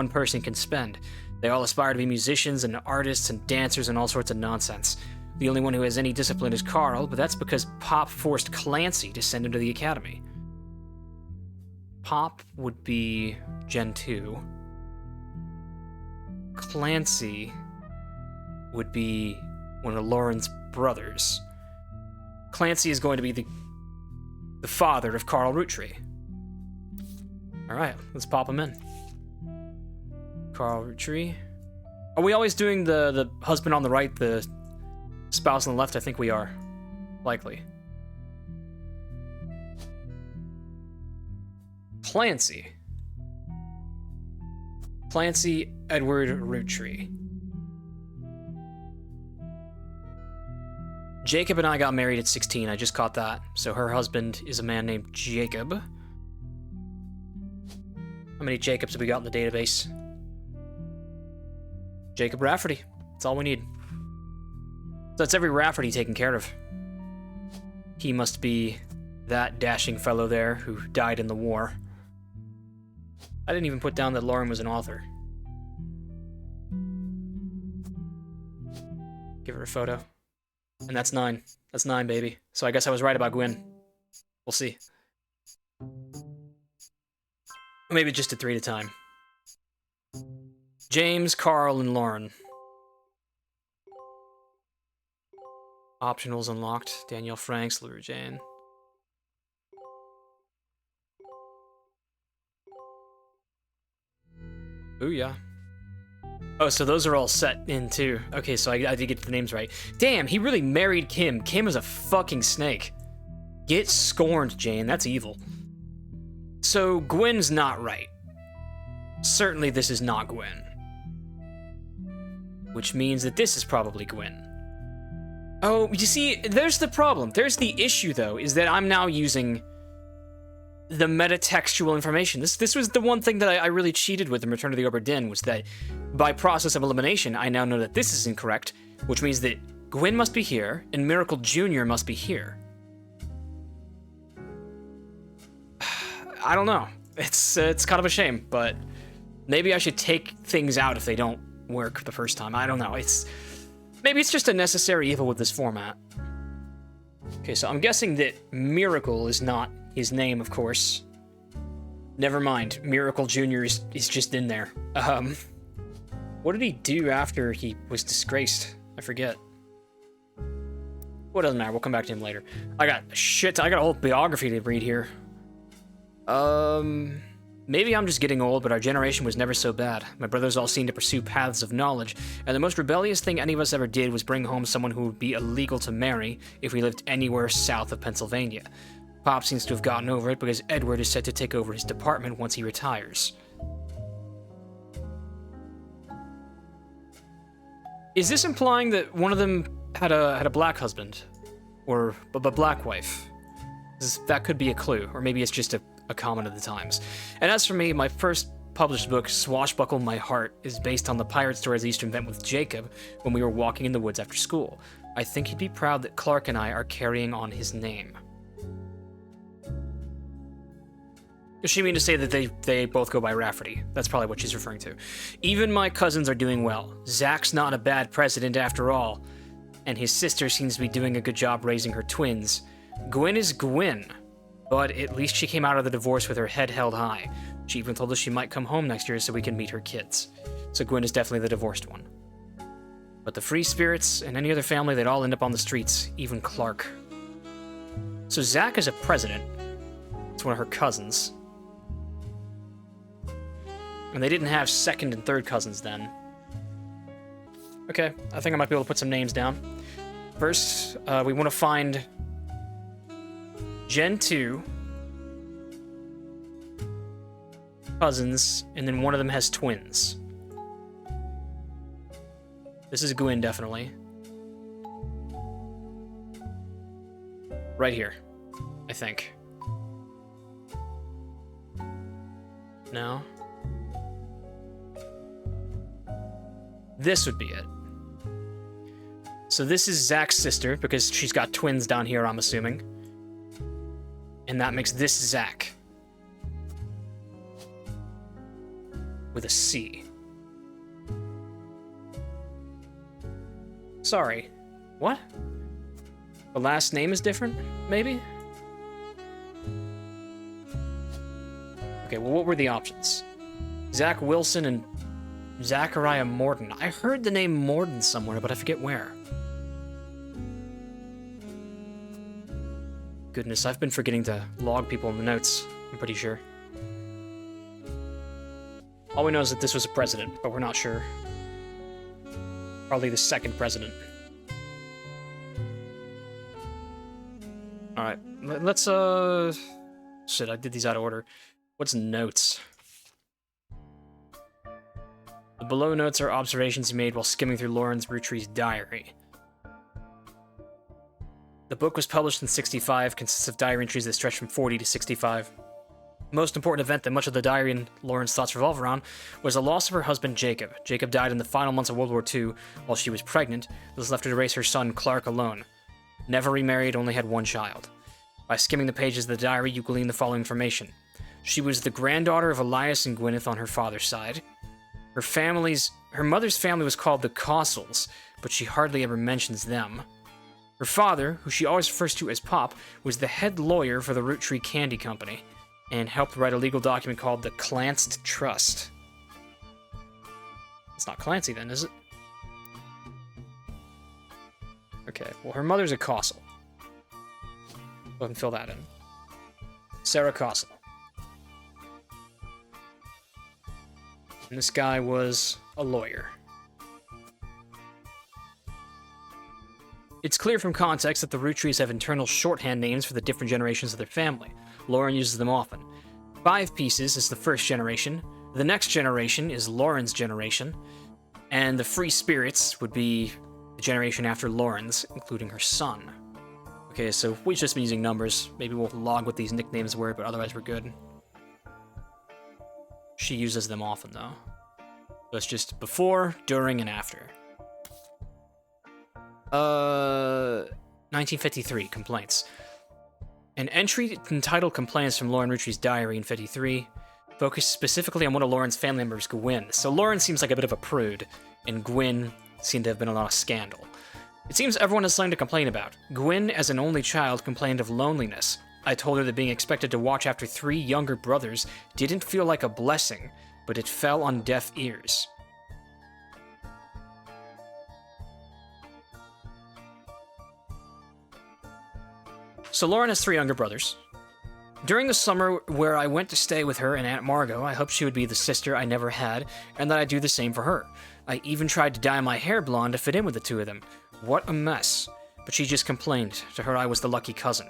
person can spend? They all aspire to be musicians and artists and dancers and all sorts of nonsense. The only one who has any discipline is Carl, but that's because Pop forced Clancy to send him to the academy. Pop would be Gen 2. Clancy would be one of Lauren's brothers. Clancy is going to be the father of Carl Roottree. Alright, let's pop him in. Carl Roottree. Are we always doing the husband on the right, the spouse on the left? I think we are. Likely. Clancy. Clancy Edward Roottree. Jacob and I got married at 16, I just caught that. So her husband is a man named Jacob. How many Jacobs have we got in the database? Jacob Rafferty. That's all we need. So that's every Rafferty taken care of. He must be that dashing fellow there who died in the war. I didn't even put down that Lauren was an author. Give her a photo. And that's 9. That's 9, baby. So I guess I was right about Gwen. We'll see. Or maybe just a 3 at a time. James, Carl, and Lauren. Optionals unlocked. Danielle Franks, Lura Jane. Ooh, yeah. Oh, so those are all set in, too. Okay, so I did get the names right. Damn, he really married Kim. Kim is a fucking snake. Get scorned, Jane. That's evil. So, Gwen's not right. Certainly this is not Gwen. Which means that this is probably Gwen. Oh, you see, there's the problem. There's the issue, though, is that I'm now using the metatextual information. This was the one thing that I really cheated with in Return of the Obra Dinn, was that by process of elimination, I now know that this is incorrect, which means that Gwen must be here, and Miracle Jr. must be here. I don't know. It's kind of a shame, but maybe I should take things out if they don't work the first time. I don't know. Maybe it's just a necessary evil with this format. Okay, so I'm guessing that Miracle is not his name, of course. Never mind. Miracle Jr. is just in there. What did he do after he was disgraced? I forget. Well, it doesn't matter. We'll come back to him later. I got a whole biography to read here. Maybe I'm just getting old, but our generation was never so bad. My brothers all seemed to pursue paths of knowledge, and the most rebellious thing any of us ever did was bring home someone who would be illegal to marry if we lived anywhere south of Pennsylvania. Pop seems to have gotten over it because Edward is set to take over his department once he retires. Is this implying that one of them had a black husband? Or a black wife? That could be a clue, or maybe it's just a comment of the times. And as for me, my first published book, Swashbuckle My Heart, is based on the pirate stories I used to invent with Jacob when we were walking in the woods after school. I think he'd be proud that Clark and I are carrying on his name. Does she mean to say that they both go by Rafferty? That's probably what she's referring to. Even my cousins are doing well. Zach's not a bad president after all. And his sister seems to be doing a good job raising her twins. Gwen is Gwen. But at least she came out of the divorce with her head held high. She even told us she might come home next year so we can meet her kids. So Gwen is definitely the divorced one. But the free spirits and any other family, they'd all end up on the streets, even Clark. So Zach is a president. It's one of her cousins. And they didn't have second and third cousins then. Okay, I think I might be able to put some names down. First, we want to find Gen 2 cousins, and then one of them has twins. This is Gwen, definitely. Right here, I think. No? This would be it. So this is Zach's sister, because she's got twins down here, I'm assuming. And that makes this Zach. With a C. Sorry. What? The last name is different, maybe? Okay, well, what were the options? Zach Wilson and Zachariah Morden. I heard the name Morden somewhere, but I forget where. Goodness, I've been forgetting to log people in the notes, I'm pretty sure. All we know is that this was a president, but we're not sure. Probably the second president. Alright, let's, shit, I did these out of order. What's notes? The below notes are observations he made while skimming through Lauren's Roottree's diary. The book was published in '65, consists of diary entries that stretch from 40 to 65. Most important event that much of the diary and Lauren's thoughts revolve around was the loss of her husband, Jacob. Jacob died in the final months of World War II while she was pregnant. This left her to raise her son, Clark, alone. Never remarried, only had one child. By skimming the pages of the diary, you glean the following information. She was the granddaughter of Elias and Gwyneth on her father's side. Her mother's family was called the Cossels, but she hardly ever mentions them. Her father, who she always refers to as Pop, was the head lawyer for the Roottree Candy Company, and helped write a legal document called the Clanced Trust. It's not Clancy then, is it? Okay, well, her mother's a Cossel. Go ahead and fill that in. Sarah Cossel. And this guy was a lawyer. It's clear from context that the Roottrees have internal shorthand names for the different generations of their family. Lauren uses them often. 5 Pieces is the first generation. The next generation is Lauren's generation. And the Free Spirits would be the generation after Lauren's, including her son. Okay, so we've just been using numbers. Maybe we'll log what these nicknames were, but otherwise we're good. She uses them often, though. So it's just before, during, and after. 1953, complaints. An entry entitled Complaints from Lauren Roottree's diary in 53 focused specifically on one of Lauren's family members, Gwyn. So Lauren seems like a bit of a prude, and Gwyn seemed to have been a lot of scandal. It seems everyone has something to complain about. Gwyn, as an only child, complained of loneliness. I told her that being expected to watch after 3 younger brothers didn't feel like a blessing, but it fell on deaf ears. So Lauren has 3 younger brothers. During the summer where I went to stay with her and Aunt Margot, I hoped she would be the sister I never had, and that I'd do the same for her. I even tried to dye my hair blonde to fit in with the 2 of them. What a mess. But she just complained. To her, I was the lucky cousin.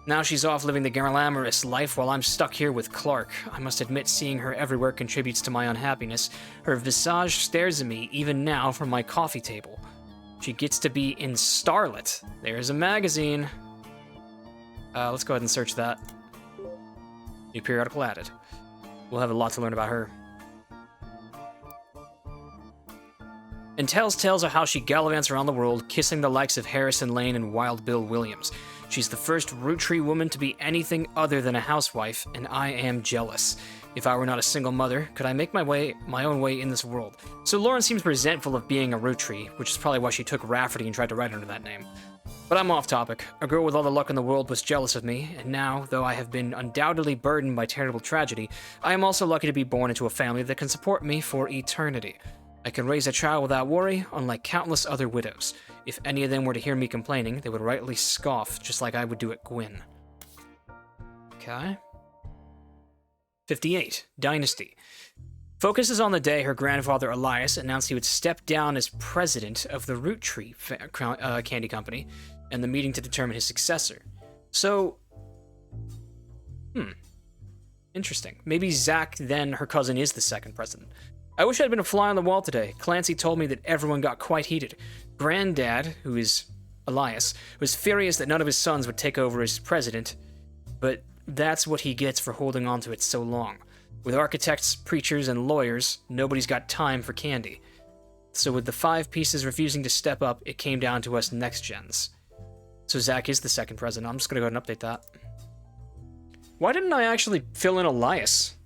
Now she's off living the glamorous life while I'm stuck here with Clark. I must admit, seeing her everywhere contributes to my unhappiness. Her visage stares at me, even now, from my coffee table. She gets to be in Starlet. There's a magazine. Let's go ahead and search that. New periodical added. We'll have a lot to learn about her. And tells tales of how she gallivants around the world, kissing the likes of Harrison Lane and Wild Bill Williams. She's the first Roottree woman to be anything other than a housewife, and I am jealous. If I were not a single mother, could I make my own way in this world? So Lauren seems resentful of being a Roottree, which is probably why she took Rafferty and tried to write under that name. But I'm off topic. A girl with all the luck in the world was jealous of me, and now, though I have been undoubtedly burdened by terrible tragedy, I am also lucky to be born into a family that can support me for eternity. I can raise a child without worry, unlike countless other widows. If any of them were to hear me complaining, they would rightly scoff, just like I would do at Gwyn. Okay. 58. Dynasty. Focuses on the day her grandfather Elias announced he would step down as president of the Roottree Candy Company, and the meeting to determine his successor. So, interesting. Maybe Zach, then her cousin, is the second president. I wish I'd been a fly on the wall today. Clancy told me that everyone got quite heated. Granddad, who is Elias, was furious that none of his sons would take over as president, but that's what he gets for holding on to it so long. With architects, preachers, and lawyers, nobody's got time for candy. So with the 5 Pieces refusing to step up, it came down to us next-gens. So Zach is the second president. I'm just gonna go ahead and update that. Why didn't I actually fill in Elias?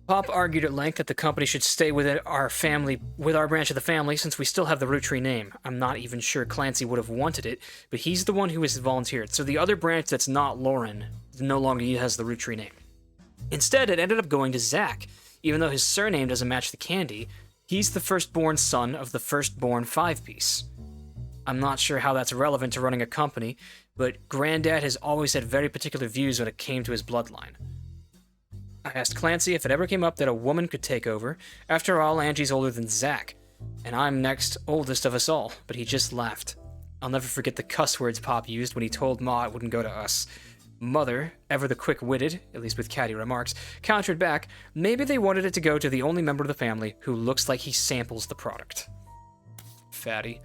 Pop argued at length that the company should stay with our branch of the family, since we still have the Roottree name. I'm not even sure Clancy would have wanted it, but he's the one who has volunteered. So the other branch that's not Lauren no longer has the Roottree name. Instead, it ended up going to Zach. Even though his surname doesn't match the candy, he's the firstborn son of the firstborn 5-piece. I'm not sure how that's relevant to running a company, but Granddad has always had very particular views when it came to his bloodline. I asked Clancy if it ever came up that a woman could take over. After all, Angie's older than Zach, and I'm next oldest of us all, but he just laughed. I'll never forget the cuss words Pop used when he told Ma it wouldn't go to us. Mother, ever the quick-witted, at least with catty remarks, countered back, maybe they wanted it to go to the only member of the family who looks like he samples the product. Fatty.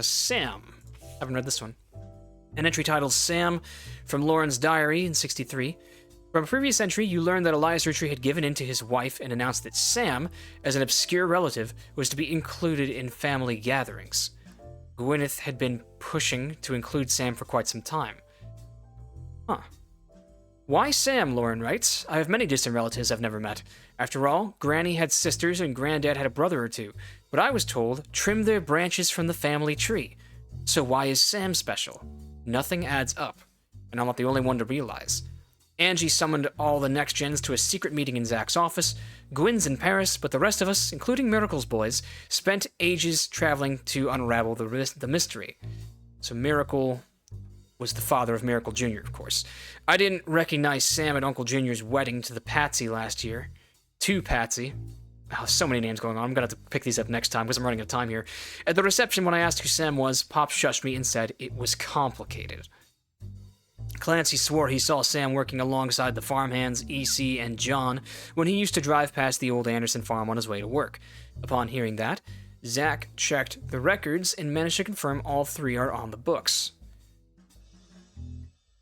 Sam. Haven't read this one. An entry titled Sam from Lauren's diary in 63. From a previous entry, you learned that Elias Roottree had given in to his wife and announced that Sam, as an obscure relative, was to be included in family gatherings. Gwyneth had been pushing to include Sam for quite some time. Huh. Why Sam, Lauren writes. I have many distant relatives I've never met. After all, Granny had sisters and Granddad had a brother or two. But I was told, trim their branches from the family tree. So why is Sam special? Nothing adds up. And I'm not the only one to realize. Angie summoned all the next gens to a secret meeting in Zach's office. Gwyn's in Paris, but the rest of us, including Miracle's boys, spent ages traveling to unravel the mystery. So Miracle was the father of Miracle Jr., of course. I didn't recognize Sam at Uncle Jr.'s wedding to the Patsy last year. To Patsy. Oh, so many names going on. I'm going to have to pick these up next time because I'm running out of time here. At the reception, when I asked who Sam was, Pop shushed me and said it was complicated. Clancy swore he saw Sam working alongside the farmhands E.C. and John when he used to drive past the old Anderson farm on his way to work. Upon hearing that, Zach checked the records and managed to confirm all three are on the books.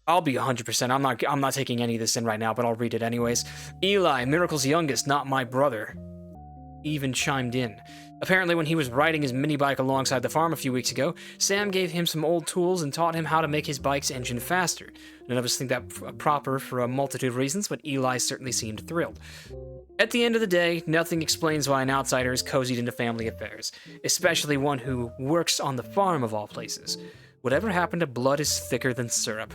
I'll be 100%. I'm not taking any of this in right now, but I'll read it anyways. Eli, Miracle's youngest, not my brother, even chimed in. Apparently, when he was riding his mini bike alongside the farm a few weeks ago, Sam gave him some old tools and taught him how to make his bike's engine faster. None of us think that proper for a multitude of reasons, but Eli certainly seemed thrilled. At the end of the day, nothing explains why an outsider is cozied into family affairs, especially one who works on the farm of all places. Whatever happened to blood is thicker than syrup?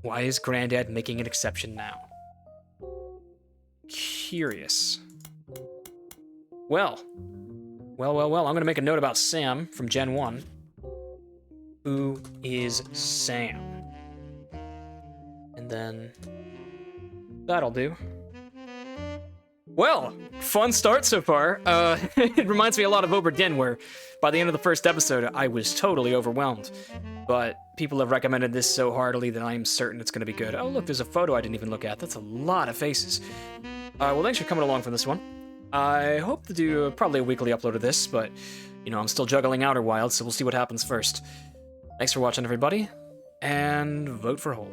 Why is Granddad making an exception now? Curious. Well, I'm going to make a note about Sam from Gen 1. Who is Sam? And then that'll do. Well, fun start so far. It reminds me a lot of Obra Dinn, where by the end of the first episode, I was totally overwhelmed. But people have recommended this so heartily that I am certain it's going to be good. Oh, look, there's a photo I didn't even look at. That's a lot of faces. Well, thanks for coming along for this one. I hope to do probably a weekly upload of this, but, you know, I'm still juggling Outer Wilds, so we'll see what happens first. Thanks for watching, everybody, and vote for Holt.